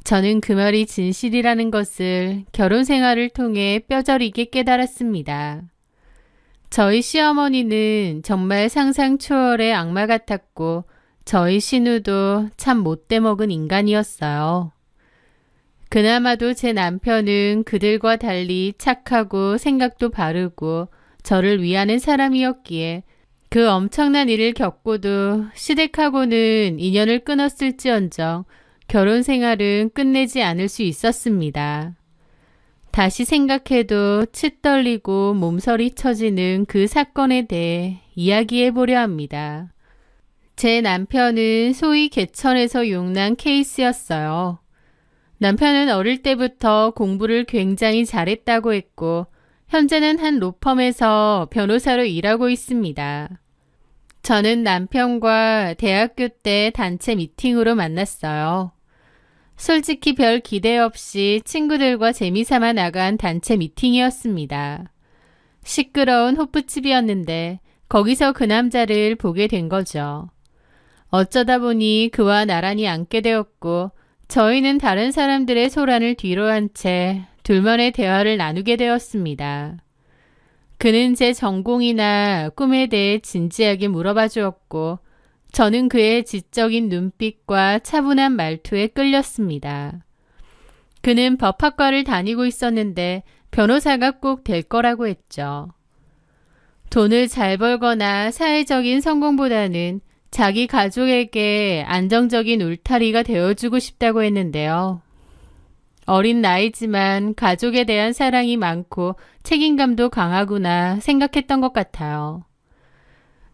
저는 그 말이 진실이라는 것을 결혼 생활을 통해 뼈저리게 깨달았습니다. 저희 시어머니는 정말 상상 초월의 악마 같았고 저희 신우도 참 못돼 먹은 인간이었어요. 그나마도 제 남편은 그들과 달리 착하고 생각도 바르고 저를 위하는 사람이었기에 그 엄청난 일을 겪고도 시댁하고는 인연을 끊었을지언정 결혼 생활은 끝내지 않을 수 있었습니다. 다시 생각해도 치 떨리고 몸서리 쳐지는 그 사건에 대해 이야기해 보려 합니다. 제 남편은 소위 개천에서 용난 케이스였어요. 남편은 어릴 때부터 공부를 굉장히 잘했다고 했고 현재는 한 로펌에서 변호사로 일하고 있습니다. 저는 남편과 대학교 때 단체 미팅으로 만났어요. 솔직히 별 기대 없이 친구들과 재미삼아 나간 단체 미팅이었습니다. 시끄러운 호프집이었는데 거기서 그 남자를 보게 된 거죠. 어쩌다 보니 그와 나란히 앉게 되었고 저희는 다른 사람들의 소란을 뒤로한 채 둘만의 대화를 나누게 되었습니다. 그는 제 전공이나 꿈에 대해 진지하게 물어봐 주었고 저는 그의 지적인 눈빛과 차분한 말투에 끌렸습니다. 그는 법학과를 다니고 있었는데 변호사가 꼭 될 거라고 했죠. 돈을 잘 벌거나 사회적인 성공보다는 자기 가족에게 안정적인 울타리가 되어주고 싶다고 했는데요. 어린 나이지만 가족에 대한 사랑이 많고 책임감도 강하구나 생각했던 것 같아요.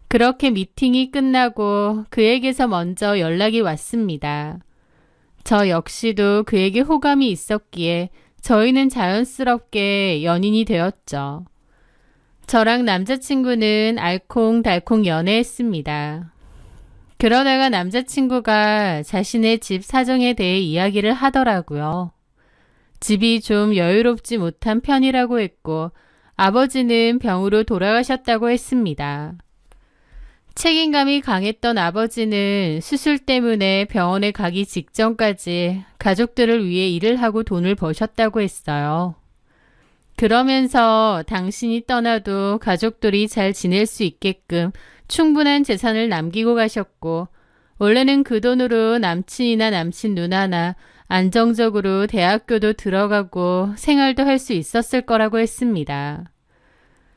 그렇게 미팅이 끝나고 그에게서 먼저 연락이 왔습니다. 저 역시도 그에게 호감이 있었기에 저희는 자연스럽게 연인이 되었죠. 저랑 남자친구는 알콩달콩 연애했습니다. 그러다가 남자친구가 자신의 집 사정에 대해 이야기를 하더라고요. 집이 좀 여유롭지 못한 편이라고 했고 아버지는 병으로 돌아가셨다고 했습니다. 책임감이 강했던 아버지는 수술 때문에 병원에 가기 직전까지 가족들을 위해 일을 하고 돈을 버셨다고 했어요. 그러면서 당신이 떠나도 가족들이 잘 지낼 수 있게끔 충분한 재산을 남기고 가셨고 원래는 그 돈으로 남친이나 남친 누나나 안정적으로 대학교도 들어가고 생활도 할 수 있었을 거라고 했습니다.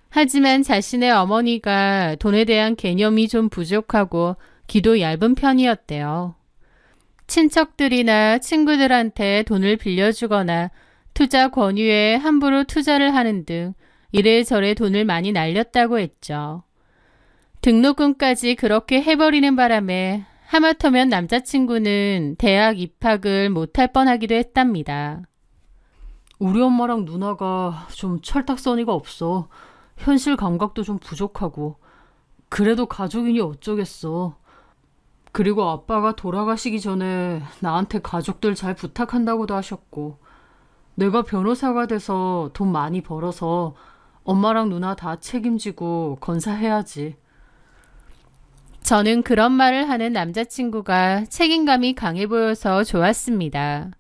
하지만 자신의 어머니가 돈에 대한 개념이 좀 부족하고 기도 얇은 편이었대요. 친척들이나 친구들한테 돈을 빌려주거나 투자 권유에 함부로 투자를 하는 등 이래저래 돈을 많이 날렸다고 했죠. 등록금까지 그렇게 해버리는 바람에 하마터면 남자친구는 대학 입학을 못할 뻔하기도 했답니다. 우리 엄마랑 누나가 좀 철딱서니가 없어. 현실 감각도 좀 부족하고. 그래도 가족이니 어쩌겠어. 그리고 아빠가 돌아가시기 전에 나한테 가족들 잘 부탁한다고도 하셨고. 내가 변호사가 돼서 돈 많이 벌어서 엄마랑 누나 다 책임지고 건사해야지. 저는 그런 말을 하는 남자친구가 책임감이 강해 보여서 좋았습니다.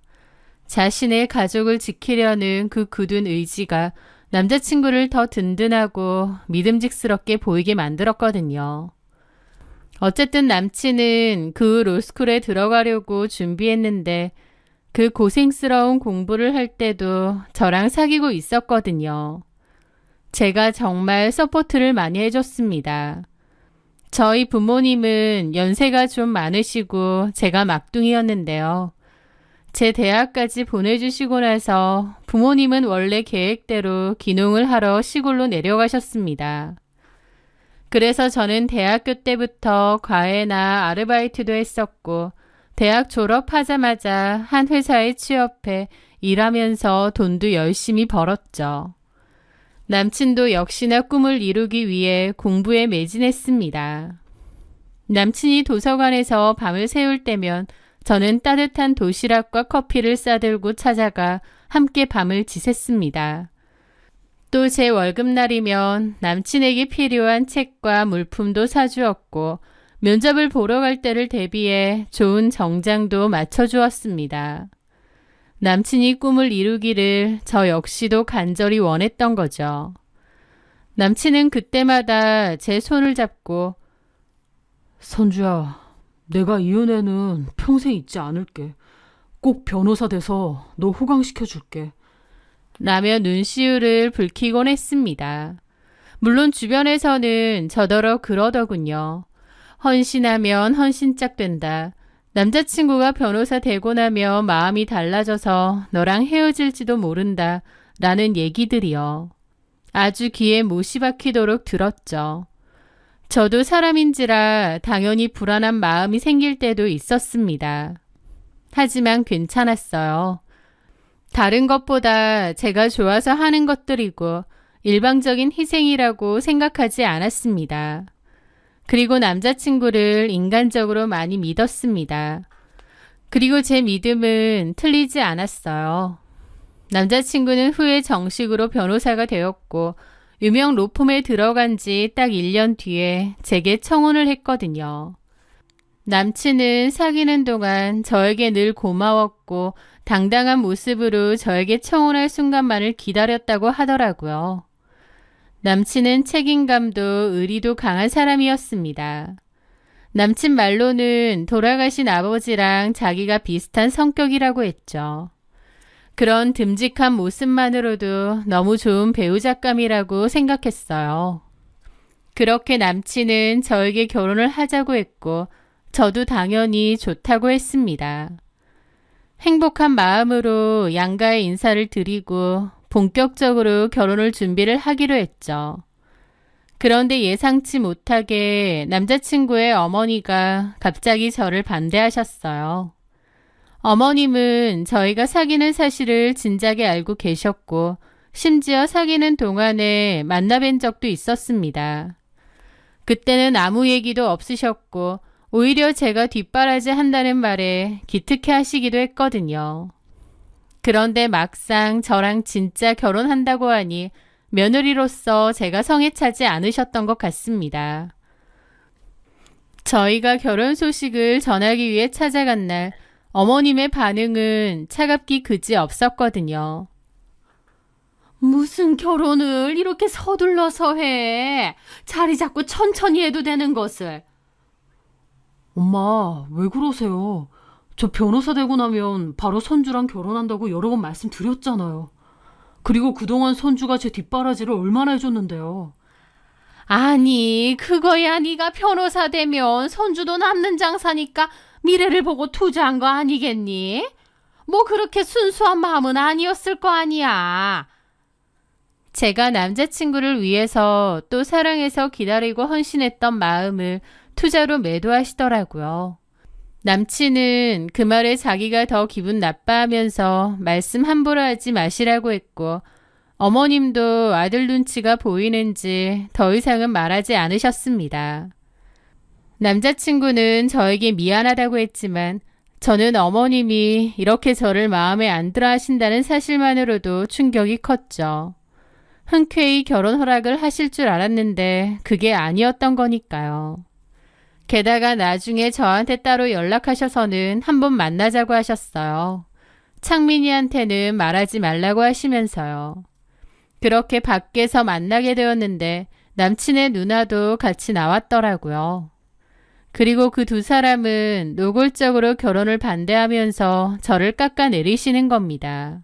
자신의 가족을 지키려는 그 굳은 의지가 남자친구를 더 든든하고 믿음직스럽게 보이게 만들었거든요. 어쨌든 남친은 그 로스쿨에 들어가려고 준비했는데 그 고생스러운 공부를 할 때도 저랑 사귀고 있었거든요. 제가 정말 서포트를 많이 해줬습니다. 저희 부모님은 연세가 좀 많으시고 제가 막둥이였는데요. 제 대학까지 보내주시고 나서 부모님은 원래 계획대로 귀농을 하러 시골로 내려가셨습니다. 그래서 저는 대학교 때부터 과외나 아르바이트도 했었고 대학 졸업하자마자 한 회사에 취업해 일하면서 돈도 열심히 벌었죠. 남친도 역시나 꿈을 이루기 위해 공부에 매진했습니다. 남친이 도서관에서 밤을 새울 때면 저는 따뜻한 도시락과 커피를 싸들고 찾아가 함께 밤을 지샜습니다. 또 제 월급날이면 남친에게 필요한 책과 물품도 사주었고 면접을 보러 갈 때를 대비해 좋은 정장도 맞춰주었습니다. 남친이 꿈을 이루기를 저 역시도 간절히 원했던 거죠. 남친은 그때마다 제 손을 잡고 선주야, 내가 이 은혜는 평생 잊지 않을게. 꼭 변호사 돼서 너 호강시켜줄게. 라며 눈시울을 붉히곤 했습니다. 물론 주변에서는 저더러 그러더군요. 헌신하면 헌신짝 된다. 남자친구가 변호사 되고 나면 마음이 달라져서 너랑 헤어질지도 모른다. 라는 얘기들이요. 아주 귀에 못이 박히도록 들었죠. 저도 사람인지라 당연히 불안한 마음이 생길 때도 있었습니다. 하지만 괜찮았어요. 다른 것보다 제가 좋아서 하는 것들이고 일방적인 희생이라고 생각하지 않았습니다. 그리고 남자친구를 인간적으로 많이 믿었습니다. 그리고 제 믿음은 틀리지 않았어요. 남자친구는 후에 정식으로 변호사가 되었고 유명 로펌에 들어간 지 딱 1년 뒤에 제게 청혼을 했거든요. 남친은 사귀는 동안 저에게 늘 고마웠고 당당한 모습으로 저에게 청혼할 순간만을 기다렸다고 하더라고요. 남친은 책임감도 의리도 강한 사람이었습니다. 남친 말로는 돌아가신 아버지랑 자기가 비슷한 성격이라고 했죠. 그런 듬직한 모습만으로도 너무 좋은 배우자감이라고 생각했어요. 그렇게 남친은 저에게 결혼을 하자고 했고 저도 당연히 좋다고 했습니다. 행복한 마음으로 양가의 인사를 드리고 본격적으로 결혼을 준비를 하기로 했죠. 그런데 예상치 못하게 남자친구의 어머니가 갑자기 저를 반대하셨어요. 어머님은 저희가 사귀는 사실을 진작에 알고 계셨고 심지어 사귀는 동안에 만나뵌 적도 있었습니다. 그때는 아무 얘기도 없으셨고 오히려 제가 뒷바라지 한다는 말에 기특해 하시기도 했거든요. 그런데 막상 저랑 진짜 결혼한다고 하니 며느리로서 제가 성에 차지 않으셨던 것 같습니다. 저희가 결혼 소식을 전하기 위해 찾아간 날 어머님의 반응은 차갑기 그지 없었거든요. 무슨 결혼을 이렇게 서둘러서 해? 자리 잡고 천천히 해도 되는 것을. 엄마, 왜 그러세요? 저 변호사 되고 나면 바로 선주랑 결혼한다고 여러 번 말씀드렸잖아요. 그리고 그동안 선주가 제 뒷바라지를 얼마나 해줬는데요. 아니, 그거야 네가 변호사 되면 선주도 남는 장사니까 미래를 보고 투자한 거 아니겠니? 뭐 그렇게 순수한 마음은 아니었을 거 아니야. 제가 남자친구를 위해서 또 사랑해서 기다리고 헌신했던 마음을 투자로 매도하시더라고요. 남친은 그 말에 자기가 더 기분 나빠하면서 말씀 함부로 하지 마시라고 했고 어머님도 아들 눈치가 보이는지 더 이상은 말하지 않으셨습니다. 남자친구는 저에게 미안하다고 했지만 저는 어머님이 이렇게 저를 마음에 안 들어 하신다는 사실만으로도 충격이 컸죠. 흔쾌히 결혼 허락을 하실 줄 알았는데 그게 아니었던 거니까요. 게다가 나중에 저한테 따로 연락하셔서는 한번 만나자고 하셨어요. 창민이한테는 말하지 말라고 하시면서요. 그렇게 밖에서 만나게 되었는데 남친의 누나도 같이 나왔더라고요. 그리고 그 두 사람은 노골적으로 결혼을 반대하면서 저를 깎아내리시는 겁니다.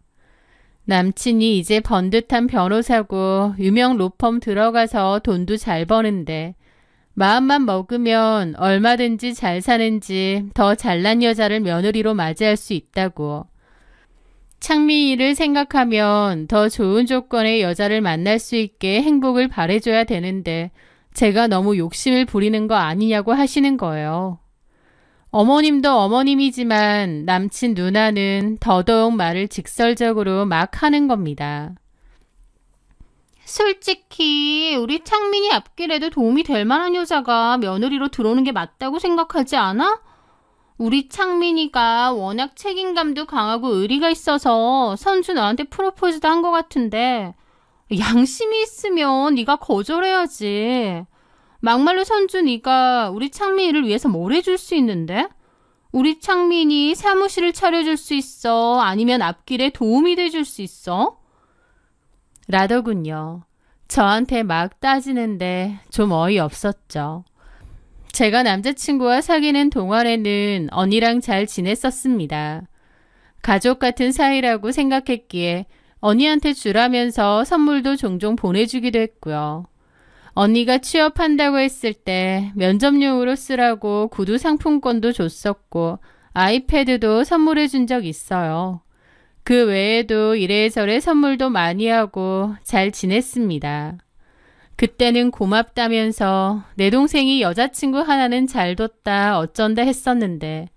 남친이 이제 번듯한 변호사고 유명 로펌 들어가서 돈도 잘 버는데 마음만 먹으면 얼마든지 잘 사는지 더 잘난 여자를 며느리로 맞이할 수 있다고. 창민이를 생각하면 더 좋은 조건의 여자를 만날 수 있게 행복을 바래줘야 되는데 제가 너무 욕심을 부리는 거 아니냐고 하시는 거예요. 어머님도 어머님이지만 남친 누나는 더더욱 말을 직설적으로 막 하는 겁니다. 솔직히 우리 창민이 앞길에도 도움이 될 만한 여자가 며느리로 들어오는 게 맞다고 생각하지 않아? 우리 창민이가 워낙 책임감도 강하고 의리가 있어서 선주 너한테 프로포즈도 한 것 같은데 양심이 있으면 네가 거절해야지. 막말로 선주 네가 우리 창민이를 위해서 뭘 해줄 수 있는데? 우리 창민이 사무실을 차려줄 수 있어? 아니면 앞길에 도움이 돼줄 수 있어? 라더군요. 저한테 막 따지는데 좀 어이없었죠. 제가 남자친구와 사귀는 동안에는 언니랑 잘 지냈었습니다. 가족 같은 사이라고 생각했기에 언니한테 주라면서 선물도 종종 보내주기도 했고요. 언니가 취업한다고 했을 때 면접용으로 쓰라고 구두 상품권도 줬었고 아이패드도 선물해 준 적 있어요. 그 외에도 이래저래 선물도 많이 하고 잘 지냈습니다. 그때는 고맙다면서 내 동생이 여자친구 하나는 잘 뒀다 어쩐다 했었는데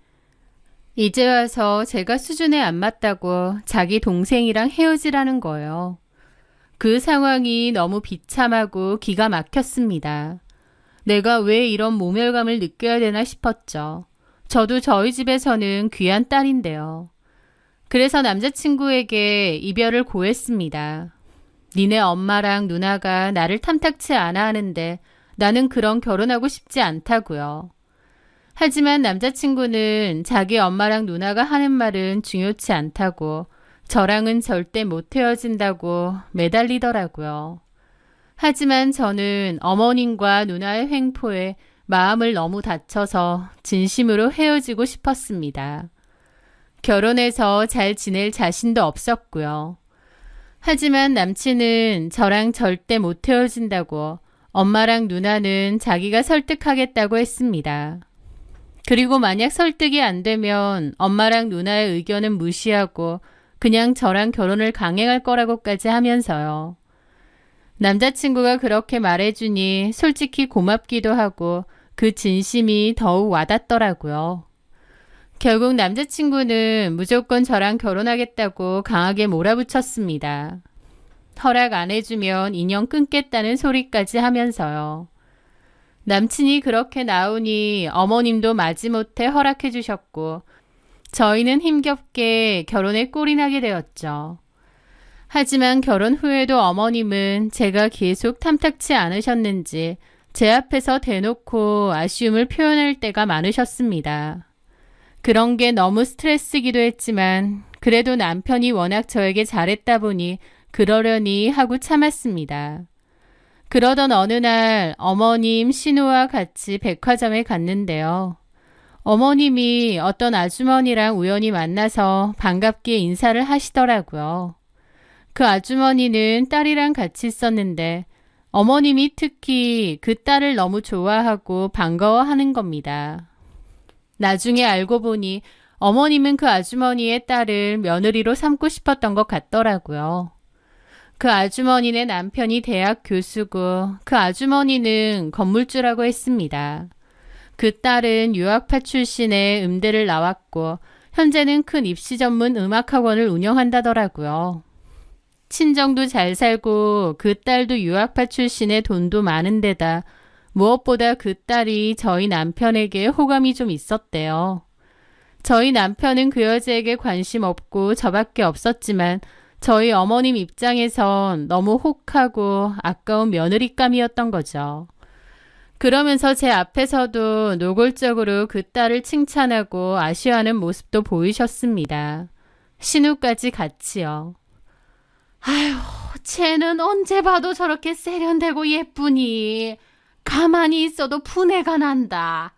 이제 와서 제가 수준에 안 맞다고 자기 동생이랑 헤어지라는 거예요. 그 상황이 너무 비참하고 기가 막혔습니다. 내가 왜 이런 모멸감을 느껴야 되나 싶었죠. 저도 저희 집에서는 귀한 딸인데요. 그래서 남자친구에게 이별을 고했습니다. 니네 엄마랑 누나가 나를 탐탁치 않아 하는데 나는 그런 결혼하고 싶지 않다고요. 하지만 남자친구는 자기 엄마랑 누나가 하는 말은 중요치 않다고 저랑은 절대 못 헤어진다고 매달리더라고요. 하지만 저는 어머님과 누나의 횡포에 마음을 너무 다쳐서 진심으로 헤어지고 싶었습니다. 결혼해서 잘 지낼 자신도 없었고요. 하지만 남친은 저랑 절대 못 헤어진다고 엄마랑 누나는 자기가 설득하겠다고 했습니다. 그리고 만약 설득이 안 되면 엄마랑 누나의 의견은 무시하고 그냥 저랑 결혼을 강행할 거라고까지 하면서요. 남자친구가 그렇게 말해주니 솔직히 고맙기도 하고 그 진심이 더욱 와닿더라고요. 결국 남자친구는 무조건 저랑 결혼하겠다고 강하게 몰아붙였습니다. 허락 안 해주면 인연 끊겠다는 소리까지 하면서요. 남친이 그렇게 나오니 어머님도 마지못해 허락해 주셨고 저희는 힘겹게 결혼에 꼴이 나게 되었죠. 하지만 결혼 후에도 어머님은 제가 계속 탐탁치 않으셨는지 제 앞에서 대놓고 아쉬움을 표현할 때가 많으셨습니다. 그런 게 너무 스트레스기도 했지만 그래도 남편이 워낙 저에게 잘했다 보니 그러려니 하고 참았습니다. 그러던 어느 날 어머님 신우와 같이 백화점에 갔는데요. 어머님이 어떤 아주머니랑 우연히 만나서 반갑게 인사를 하시더라고요. 그 아주머니는 딸이랑 같이 있었는데 어머님이 특히 그 딸을 너무 좋아하고 반가워하는 겁니다. 나중에 알고 보니 어머님은 그 아주머니의 딸을 며느리로 삼고 싶었던 것 같더라고요. 그 아주머니네 남편이 대학 교수고 그 아주머니는 건물주라고 했습니다. 그 딸은 유학파 출신의 음대를 나왔고 현재는 큰 입시 전문 음악학원을 운영한다더라고요. 친정도 잘 살고 그 딸도 유학파 출신의 돈도 많은 데다 무엇보다 그 딸이 저희 남편에게 호감이 좀 있었대요. 저희 남편은 그 여자에게 관심 없고 저밖에 없었지만 저희 어머님 입장에선 너무 혹하고 아까운 며느리감이었던 거죠. 그러면서 제 앞에서도 노골적으로 그 딸을 칭찬하고 아쉬워하는 모습도 보이셨습니다. 신우까지 같이요. 아휴, 쟤는 언제 봐도 저렇게 세련되고 예쁘니. 가만히 있어도 분해가 난다.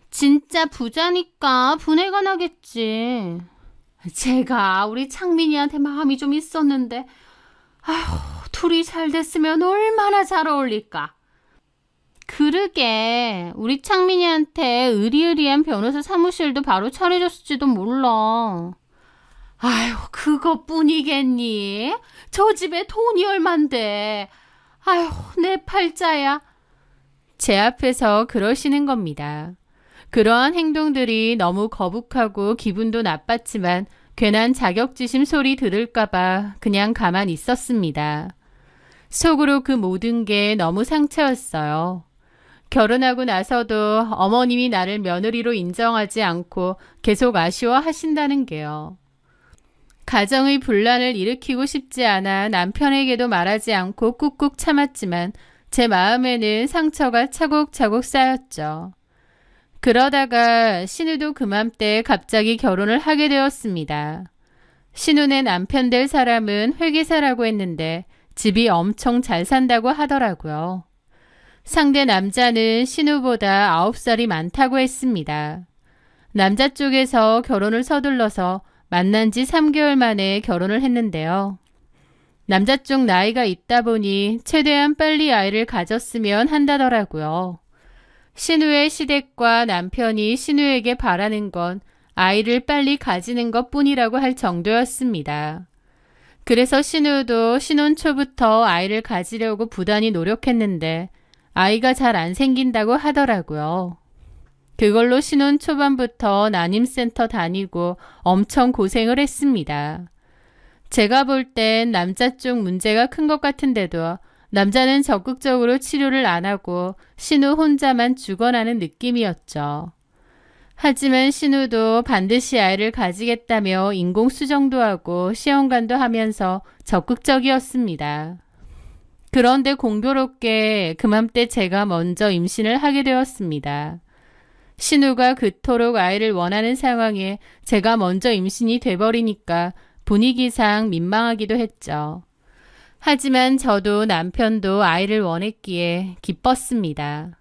진짜 부자니까 분해가 나겠지. 제가 우리 창민이한테 마음이 좀 있었는데 아휴, 둘이 잘 됐으면 얼마나 잘 어울릴까. 그러게 우리 창민이한테 의리의리한 변호사 사무실도 바로 차려줬을지도 몰라. 아휴, 그것뿐이겠니? 저 집에 돈이 얼만데. 아휴, 내 팔자야. 제 앞에서 그러시는 겁니다. 그러한 행동들이 너무 거북하고 기분도 나빴지만 괜한 자격지심 소리 들을까봐 그냥 가만히 있었습니다. 속으로 그 모든 게 너무 상처였어요. 결혼하고 나서도 어머님이 나를 며느리로 인정하지 않고 계속 아쉬워하신다는 게요. 가정의 분란을 일으키고 싶지 않아 남편에게도 말하지 않고 꾹꾹 참았지만 제 마음에는 상처가 차곡차곡 쌓였죠. 그러다가 신우도 그맘때 갑자기 결혼을 하게 되었습니다. 신우네 남편 될 사람은 회계사라고 했는데 집이 엄청 잘 산다고 하더라고요. 상대 남자는 신우보다 9살이 많다고 했습니다. 남자 쪽에서 결혼을 서둘러서 만난 지 3개월 만에 결혼을 했는데요. 남자 쪽 나이가 있다 보니 최대한 빨리 아이를 가졌으면 한다더라고요. 신우의 시댁과 남편이 신우에게 바라는 건 아이를 빨리 가지는 것뿐이라고 할 정도였습니다. 그래서 신우도 신혼 초부터 아이를 가지려고 부단히 노력했는데 아이가 잘 안 생긴다고 하더라고요. 그걸로 신혼 초반부터 난임센터 다니고 엄청 고생을 했습니다. 제가 볼 땐 남자 쪽 문제가 큰 것 같은데도 남자는 적극적으로 치료를 안 하고 신우 혼자만 죽어나는 느낌이었죠. 하지만 신우도 반드시 아이를 가지겠다며 인공수정도 하고 시험관도 하면서 적극적이었습니다. 그런데 공교롭게 그맘때 제가 먼저 임신을 하게 되었습니다. 신우가 그토록 아이를 원하는 상황에 제가 먼저 임신이 돼버리니까 분위기상 민망하기도 했죠. 하지만 저도 남편도 아이를 원했기에 기뻤습니다.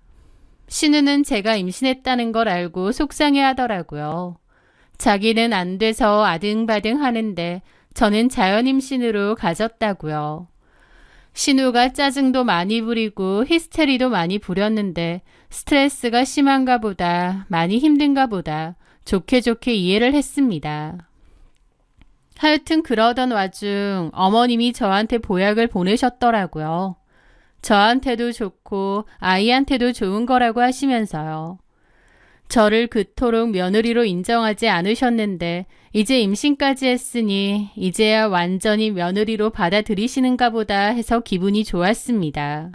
신우는 제가 임신했다는 걸 알고 속상해 하더라고요. 자기는 안 돼서 아등바등 하는데 저는 자연 임신으로 가졌다고요. 신우가 짜증도 많이 부리고 히스테리도 많이 부렸는데 스트레스가 심한가 보다, 많이 힘든가 보다 좋게 이해를 했습니다. 하여튼 그러던 와중 어머님이 저한테 보약을 보내셨더라고요. 저한테도 좋고 아이한테도 좋은 거라고 하시면서요. 저를 그토록 며느리로 인정하지 않으셨는데 이제 임신까지 했으니 이제야 완전히 며느리로 받아들이시는가 보다 해서 기분이 좋았습니다.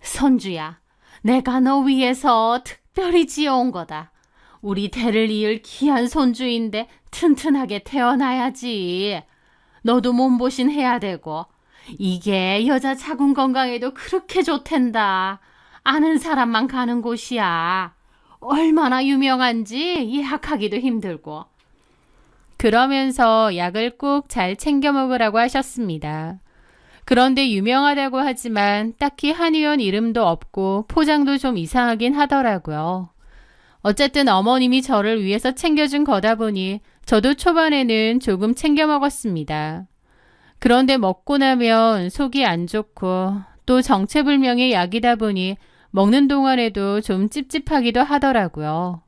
선주야, 내가 너 위해서 특별히 지어온 거다. 우리 대를 이을 귀한 손주인데 튼튼하게 태어나야지. 너도 몸보신 해야 되고 이게 여자 자궁 건강에도 그렇게 좋댄다. 아는 사람만 가는 곳이야. 얼마나 유명한지 예약하기도 힘들고. 그러면서 약을 꼭 잘 챙겨 먹으라고 하셨습니다. 그런데 유명하다고 하지만 딱히 한의원 이름도 없고 포장도 좀 이상하긴 하더라고요. 어쨌든 어머님이 저를 위해서 챙겨준 거다 보니 저도 초반에는 조금 챙겨 먹었습니다. 그런데 먹고 나면 속이 안 좋고 또 정체불명의 약이다 보니 먹는 동안에도 좀 찝찝하기도 하더라고요.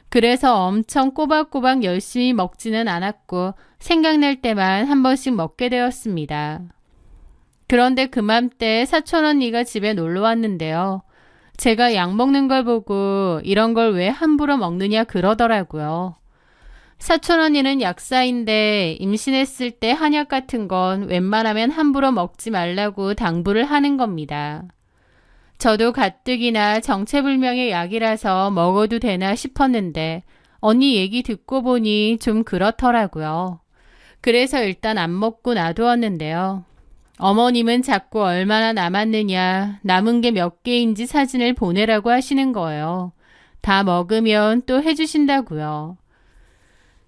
그래서 엄청 꼬박꼬박 열심히 먹지는 않았고 생각날 때만 한 번씩 먹게 되었습니다. 그런데 그맘때 사촌 언니가 집에 놀러 왔는데요. 제가 약 먹는 걸 보고 이런 걸 왜 함부로 먹느냐 그러더라고요. 사촌 언니는 약사인데 임신했을 때 한약 같은 건 웬만하면 함부로 먹지 말라고 당부를 하는 겁니다. 저도 가뜩이나 정체불명의 약이라서 먹어도 되나 싶었는데 언니 얘기 듣고 보니 좀 그렇더라고요. 그래서 일단 안 먹고 놔두었는데요. 어머님은 자꾸 얼마나 남았느냐, 남은 게 몇 개인지 사진을 보내라고 하시는 거예요. 다 먹으면 또 해주신다고요.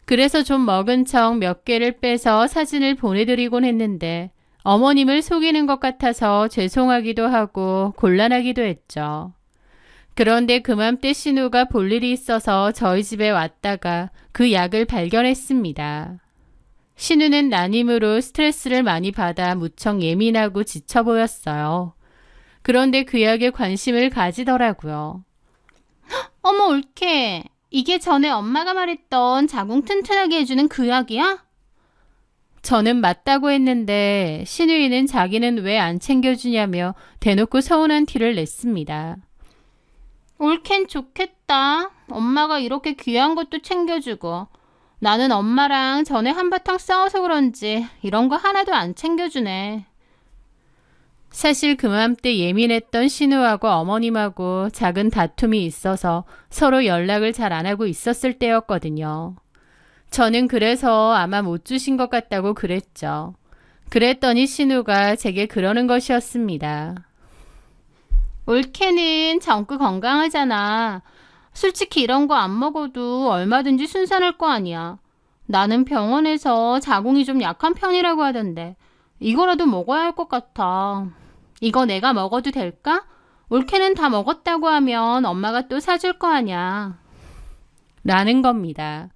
그래서 좀 먹은 척 몇 개를 빼서 사진을 보내드리곤 했는데 어머님을 속이는 것 같아서 죄송하기도 하고 곤란하기도 했죠. 그런데 그맘때 신우가 볼 일이 있어서 저희 집에 왔다가 그 약을 발견했습니다. 신우는 난임으로 스트레스를 많이 받아 무척 예민하고 지쳐 보였어요. 그런데 그 약에 관심을 가지더라고요. 어머 옳게, 이게 전에 엄마가 말했던 자궁 튼튼하게 해주는 그 약이야? 저는 맞다고 했는데 신우이는 자기는 왜 안 챙겨주냐며 대놓고 서운한 티를 냈습니다. 옳겐 좋겠다. 엄마가 이렇게 귀한 것도 챙겨주고. 나는 엄마랑 전에 한바탕 싸워서 그런지 이런 거 하나도 안 챙겨주네. 사실 그맘때 예민했던 신우하고 어머님하고 작은 다툼이 있어서 서로 연락을 잘 안 하고 있었을 때였거든요. 저는 그래서 아마 못 주신 것 같다고 그랬죠. 그랬더니 신우가 제게 그러는 것이었습니다. 옳케는 정크 건강하잖아. 솔직히 이런 거 안 먹어도 얼마든지 순산할 거 아니야. 나는 병원에서 자궁이 좀 약한 편이라고 하던데 이거라도 먹어야 할 것 같아. 이거 내가 먹어도 될까? 옳케는 다 먹었다고 하면 엄마가 또 사줄 거 아냐. 라는 겁니다.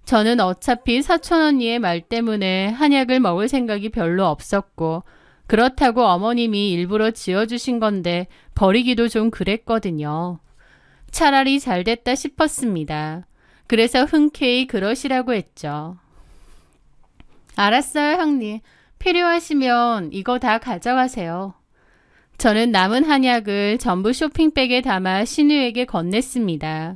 저는 어차피 사촌 언니의 말 때문에 한약을 먹을 생각이 별로 없었고 그렇다고 어머님이 일부러 지어주신 건데 버리기도 좀 그랬거든요. 차라리 잘 됐다 싶었습니다. 그래서 흔쾌히 그러시라고 했죠. 알았어요, 형님. 필요하시면 이거 다 가져가세요. 저는 남은 한약을 전부 쇼핑백에 담아 신우에게 건넸습니다.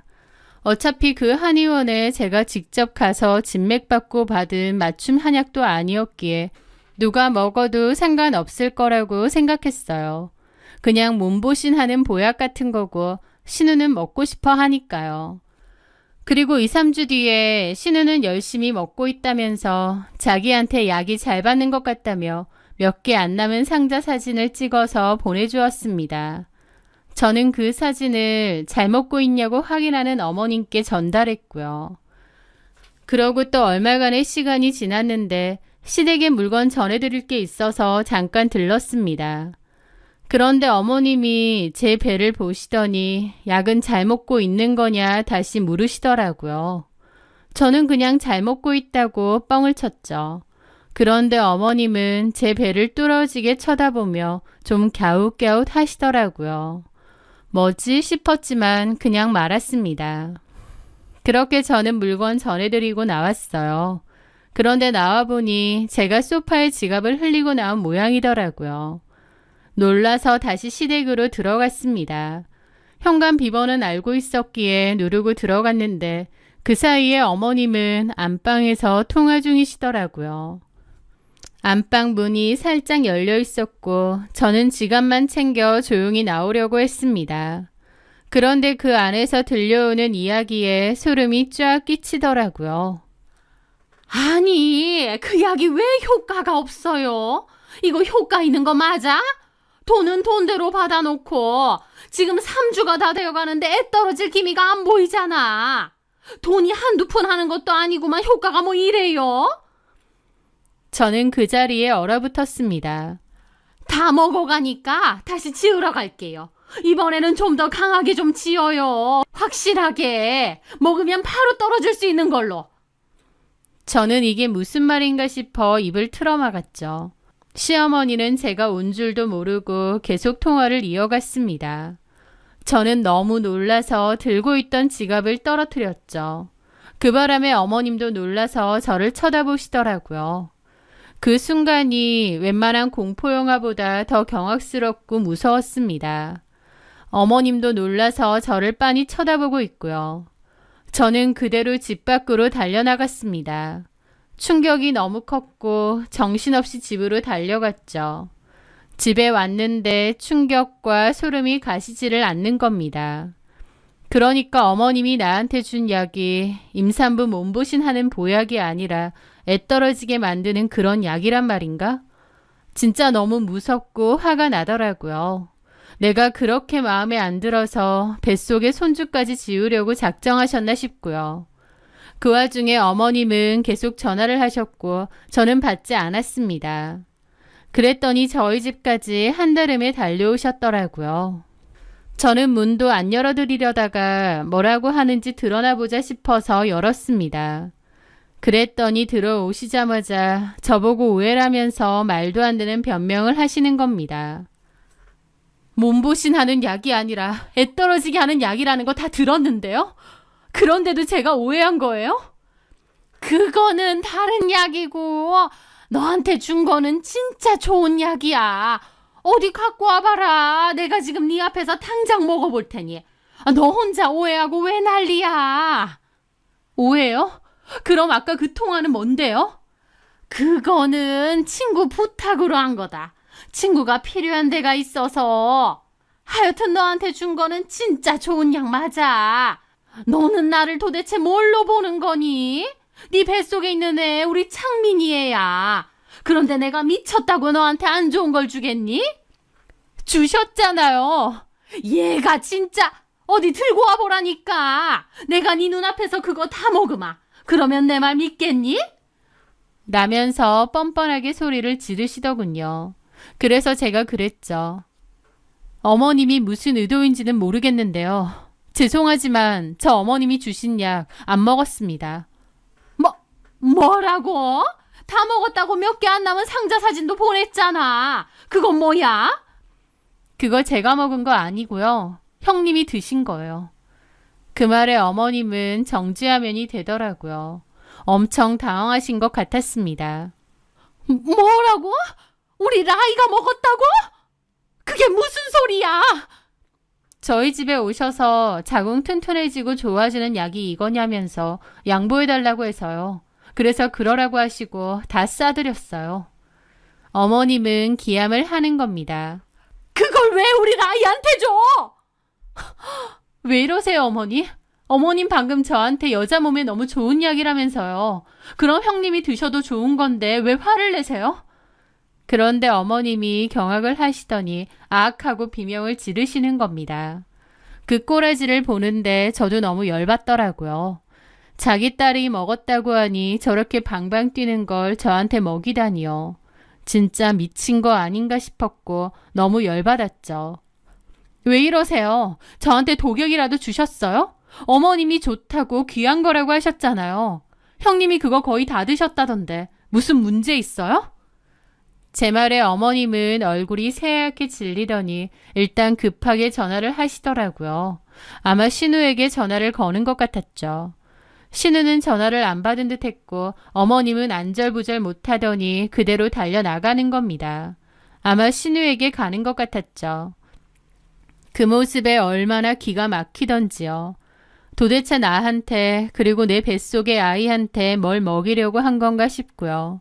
어차피 그 한의원에 제가 직접 가서 진맥받고 받은 맞춤 한약도 아니었기에 누가 먹어도 상관없을 거라고 생각했어요. 그냥 몸보신하는 보약 같은 거고 신우는 먹고 싶어 하니까요. 그리고 2, 3주 뒤에 신우는 열심히 먹고 있다면서 자기한테 약이 잘 받는 것 같다며 몇 개 안 남은 상자 사진을 찍어서 보내주었습니다. 저는 그 사진을 잘 먹고 있냐고 확인하는 어머님께 전달했고요. 그러고 또 얼마간의 시간이 지났는데 시댁에 물건 전해드릴 게 있어서 잠깐 들렀습니다. 그런데 어머님이 제 배를 보시더니 약은 잘 먹고 있는 거냐 다시 물으시더라고요. 저는 그냥 잘 먹고 있다고 뻥을 쳤죠. 그런데 어머님은 제 배를 뚫어지게 쳐다보며 좀 갸웃갸웃 하시더라고요. 뭐지 싶었지만 그냥 말았습니다. 그렇게 저는 물건 전해드리고 나왔어요. 그런데 나와보니 제가 소파에 지갑을 흘리고 나온 모양이더라고요. 놀라서 다시 시댁으로 들어갔습니다. 현관 비번은 알고 있었기에 누르고 들어갔는데 그 사이에 어머님은 안방에서 통화 중이시더라고요. 안방 문이 살짝 열려 있었고 저는 지갑만 챙겨 조용히 나오려고 했습니다. 그런데 그 안에서 들려오는 이야기에 소름이 쫙 끼치더라고요. 아니, 그 약이 왜 효과가 없어요? 이거 효과 있는 거 맞아? 돈은 돈대로 받아놓고 지금 3주가 다 되어가는데 애 떨어질 기미가 안 보이잖아. 돈이 한두 푼 하는 것도 아니구만 효과가 뭐 이래요? 저는 그 자리에 얼어붙었습니다. 다 먹어가니까 다시 지으러 갈게요. 이번에는 좀 더 강하게 좀 지어요. 확실하게 먹으면 바로 떨어질 수 있는 걸로. 저는 이게 무슨 말인가 싶어 입을 틀어막았죠. 시어머니는 제가 온 줄도 모르고 계속 통화를 이어갔습니다. 저는 너무 놀라서 들고 있던 지갑을 떨어뜨렸죠. 그 바람에 어머님도 놀라서 저를 쳐다보시더라고요. 그 순간이 웬만한 공포영화보다 더 경악스럽고 무서웠습니다. 어머님도 놀라서 저를 빤히 쳐다보고 있고요. 저는 그대로 집 밖으로 달려나갔습니다. 충격이 너무 컸고 정신없이 집으로 달려갔죠. 집에 왔는데 충격과 소름이 가시지를 않는 겁니다. 그러니까 어머님이 나한테 준 약이 임산부 몸보신하는 보약이 아니라 애 떨어지게 만드는 그런 약이란 말인가? 진짜 너무 무섭고 화가 나더라고요. 내가 그렇게 마음에 안 들어서 뱃속에 손주까지 지우려고 작정하셨나 싶고요. 그 와중에 어머님은 계속 전화를 하셨고 저는 받지 않았습니다. 그랬더니 저희 집까지 한달음에 달려오셨더라고요. 저는 문도 안 열어드리려다가 뭐라고 하는지 드러나 보자 싶어서 열었습니다. 그랬더니 들어오시자마자 저보고 오해라면서 말도 안 되는 변명을 하시는 겁니다. 몸보신하는 약이 아니라 애 떨어지게 하는 약이라는 거 다 들었는데요? 그런데도 제가 오해한 거예요? 그거는 다른 약이고 너한테 준 거는 진짜 좋은 약이야. 어디 갖고 와봐라. 내가 지금 네 앞에서 당장 먹어볼 테니. 너 혼자 오해하고 왜 난리야? 오해요? 그럼 아까 그 통화는 뭔데요? 그거는 친구 부탁으로 한 거다. 친구가 필요한 데가 있어서. 하여튼 너한테 준 거는 진짜 좋은 약 맞아. 너는 나를 도대체 뭘로 보는 거니? 네 뱃속에 있는 애 우리 창민이 애야. 그런데 내가 미쳤다고 너한테 안 좋은 걸 주겠니? 주셨잖아요. 얘가 진짜 어디 들고 와보라니까. 내가 네 눈앞에서 그거 다 먹으마. 그러면 내 말 믿겠니? 라면서 뻔뻔하게 소리를 지르시더군요. 그래서 제가 그랬죠. 어머님이 무슨 의도인지는 모르겠는데요. 죄송하지만 저 어머님이 주신 약 안 먹었습니다. 뭐라고? 다 먹었다고 몇 개 안 남은 상자 사진도 보냈잖아. 그건 뭐야? 그거 제가 먹은 거 아니고요. 형님이 드신 거예요. 그 말에 어머님은 정지화면이 되더라고요. 엄청 당황하신 것 같았습니다. 뭐라고? 우리 라이가 먹었다고? 그게 무슨 소리야? 저희 집에 오셔서 자궁 튼튼해지고 좋아지는 약이 이거냐면서 양보해달라고 해서요. 그래서 그러라고 하시고 다 싸드렸어요. 어머님은 기함을 하는 겁니다. 그걸 왜 우리 라이한테 줘? 왜 이러세요, 어머니? 어머님 방금 저한테 여자 몸에 너무 좋은 약이라면서요. 그럼 형님이 드셔도 좋은 건데 왜 화를 내세요? 그런데 어머님이 경악을 하시더니 아악하고 비명을 지르시는 겁니다. 그 꼬라지를 보는데 저도 너무 열받더라고요. 자기 딸이 먹었다고 하니 저렇게 방방 뛰는 걸 저한테 먹이다니요. 진짜 미친 거 아닌가 싶었고 너무 열받았죠. 왜 이러세요? 저한테 독약이라도 주셨어요? 어머님이 좋다고 귀한 거라고 하셨잖아요. 형님이 그거 거의 다 드셨다던데 무슨 문제 있어요? 제 말에 어머님은 얼굴이 새하얗게 질리더니 일단 급하게 전화를 하시더라고요. 아마 신우에게 전화를 거는 것 같았죠. 신우는 전화를 안 받은 듯 했고 어머님은 안절부절 못하더니 그대로 달려나가는 겁니다. 아마 신우에게 가는 것 같았죠. 그 모습에 얼마나 기가 막히던지요. 도대체 나한테 그리고 내 뱃속의 아이한테 뭘 먹이려고 한 건가 싶고요.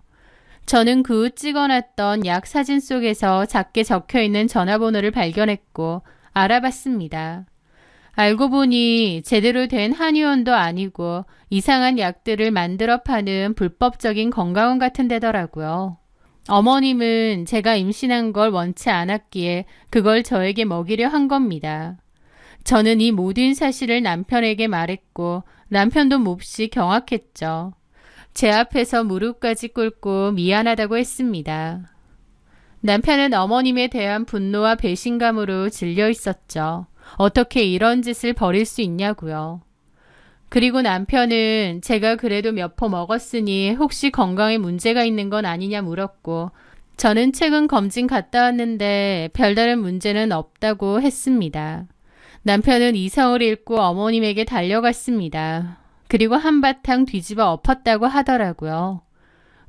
저는 그 후 찍어놨던 약 사진 속에서 작게 적혀있는 전화번호를 발견했고 알아봤습니다. 알고 보니 제대로 된 한의원도 아니고 이상한 약들을 만들어 파는 불법적인 건강원 같은 데더라고요. 어머님은 제가 임신한 걸 원치 않았기에 그걸 저에게 먹이려 한 겁니다. 저는 이 모든 사실을 남편에게 말했고 남편도 몹시 경악했죠. 제 앞에서 무릎까지 꿇고 미안하다고 했습니다. 남편은 어머님에 대한 분노와 배신감으로 질려 있었죠. 어떻게 이런 짓을 벌일 수 있냐고요. 그리고 남편은 제가 그래도 몇 포 먹었으니 혹시 건강에 문제가 있는 건 아니냐 물었고 저는 최근 검진 갔다 왔는데 별다른 문제는 없다고 했습니다. 남편은 이성을 잃고 어머님에게 달려갔습니다. 그리고 한바탕 뒤집어 엎었다고 하더라고요.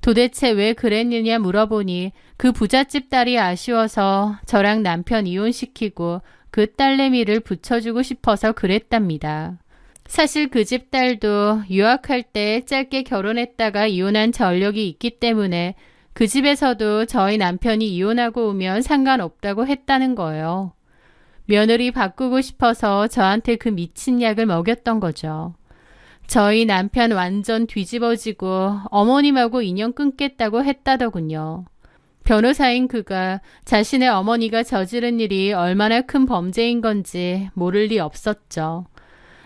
도대체 왜 그랬느냐 물어보니 그 부잣집 딸이 아쉬워서 저랑 남편 이혼시키고 그 딸내미를 붙여주고 싶어서 그랬답니다. 사실 그 집 딸도 유학할 때 짧게 결혼했다가 이혼한 전력이 있기 때문에 그 집에서도 저희 남편이 이혼하고 오면 상관없다고 했다는 거예요. 며느리 바꾸고 싶어서 저한테 그 미친 약을 먹였던 거죠. 저희 남편 완전 뒤집어지고 어머님하고 인연 끊겠다고 했다더군요. 변호사인 그가 자신의 어머니가 저지른 일이 얼마나 큰 범죄인 건지 모를 리 없었죠.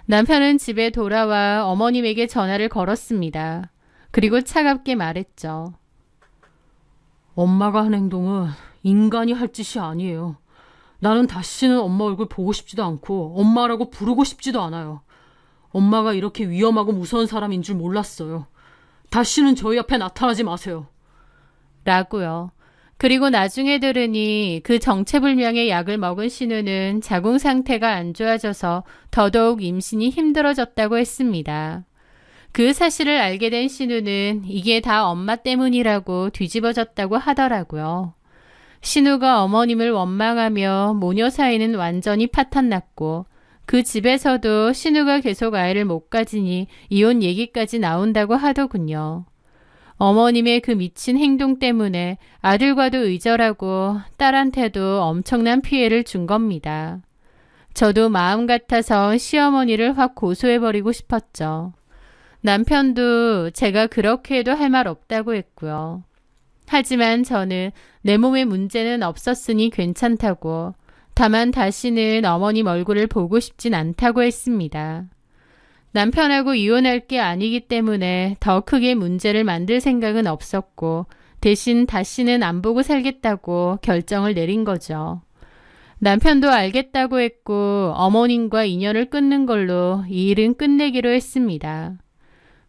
남편은 집에 돌아와 어머님에게 전화를 걸었습니다. 그리고 차갑게 말했죠. 엄마가 한 행동은 인간이 할 짓이 아니에요. 나는 다시는 엄마 얼굴 보고 싶지도 않고 엄마라고 부르고 싶지도 않아요. 엄마가 이렇게 위험하고 무서운 사람인 줄 몰랐어요. 다시는 저희 앞에 나타나지 마세요. 라고요. 그리고 나중에 들으니 그 정체불명의 약을 먹은 신우는 자궁 상태가 안 좋아져서 더더욱 임신이 힘들어졌다고 했습니다. 그 사실을 알게 된 신우는 이게 다 엄마 때문이라고 뒤집어졌다고 하더라고요. 신우가 어머님을 원망하며 모녀 사이는 완전히 파탄났고 그 집에서도 신우가 계속 아이를 못 가지니 이혼 얘기까지 나온다고 하더군요. 어머님의 그 미친 행동 때문에 아들과도 의절하고 딸한테도 엄청난 피해를 준 겁니다. 저도 마음 같아서 시어머니를 확 고소해버리고 싶었죠. 남편도 제가 그렇게 해도 할 말 없다고 했고요. 하지만 저는 내 몸에 문제는 없었으니 괜찮다고, 다만 다시는 어머님 얼굴을 보고 싶진 않다고 했습니다. 남편하고 이혼할 게 아니기 때문에 더 크게 문제를 만들 생각은 없었고 대신 다시는 안 보고 살겠다고 결정을 내린 거죠. 남편도 알겠다고 했고 어머님과 인연을 끊는 걸로 이 일은 끝내기로 했습니다.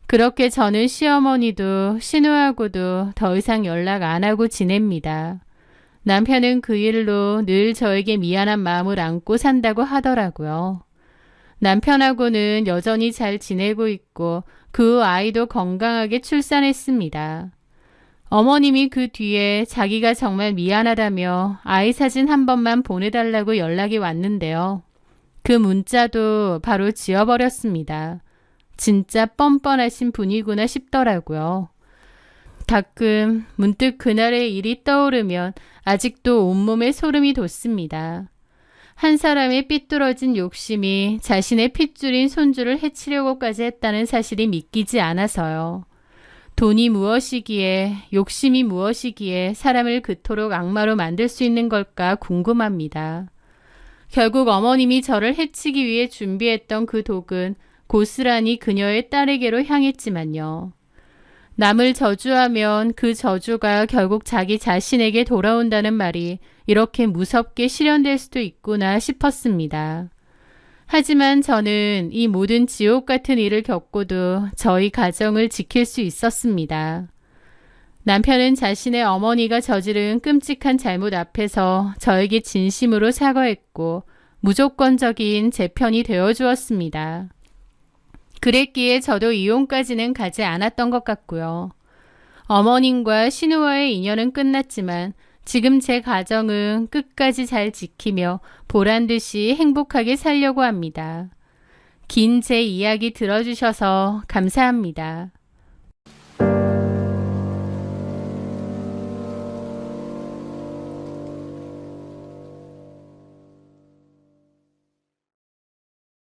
그렇게 저는 시어머니도 신우하고도 더 이상 연락 안 하고 지냅니다. 남편은 그 일로 늘 저에게 미안한 마음을 안고 산다고 하더라고요. 남편하고는 여전히 잘 지내고 있고 그 아이도 건강하게 출산했습니다. 어머님이 그 뒤에 자기가 정말 미안하다며 아이 사진 한 번만 보내달라고 연락이 왔는데요. 그 문자도 바로 지워버렸습니다. 진짜 뻔뻔하신 분이구나 싶더라고요. 가끔 문득 그날의 일이 떠오르면 아직도 온몸에 소름이 돋습니다. 한 사람의 삐뚤어진 욕심이 자신의 핏줄인 손주를 해치려고까지 했다는 사실이 믿기지 않아서요. 돈이 무엇이기에, 욕심이 무엇이기에 사람을 그토록 악마로 만들 수 있는 걸까 궁금합니다. 결국 어머님이 저를 해치기 위해 준비했던 그 독은 고스란히 그녀의 딸에게로 향했지만요. 남을 저주하면 그 저주가 결국 자기 자신에게 돌아온다는 말이 이렇게 무섭게 실현될 수도 있구나 싶었습니다. 하지만 저는 이 모든 지옥 같은 일을 겪고도 저희 가정을 지킬 수 있었습니다. 남편은 자신의 어머니가 저지른 끔찍한 잘못 앞에서 저에게 진심으로 사과했고 무조건적인 제 편이 되어주었습니다. 그랬기에 저도 이혼까지는 가지 않았던 것 같고요. 어머님과 신우와의 인연은 끝났지만 지금 제 가정은 끝까지 잘 지키며 보란듯이 행복하게 살려고 합니다. 긴 제 이야기 들어주셔서 감사합니다.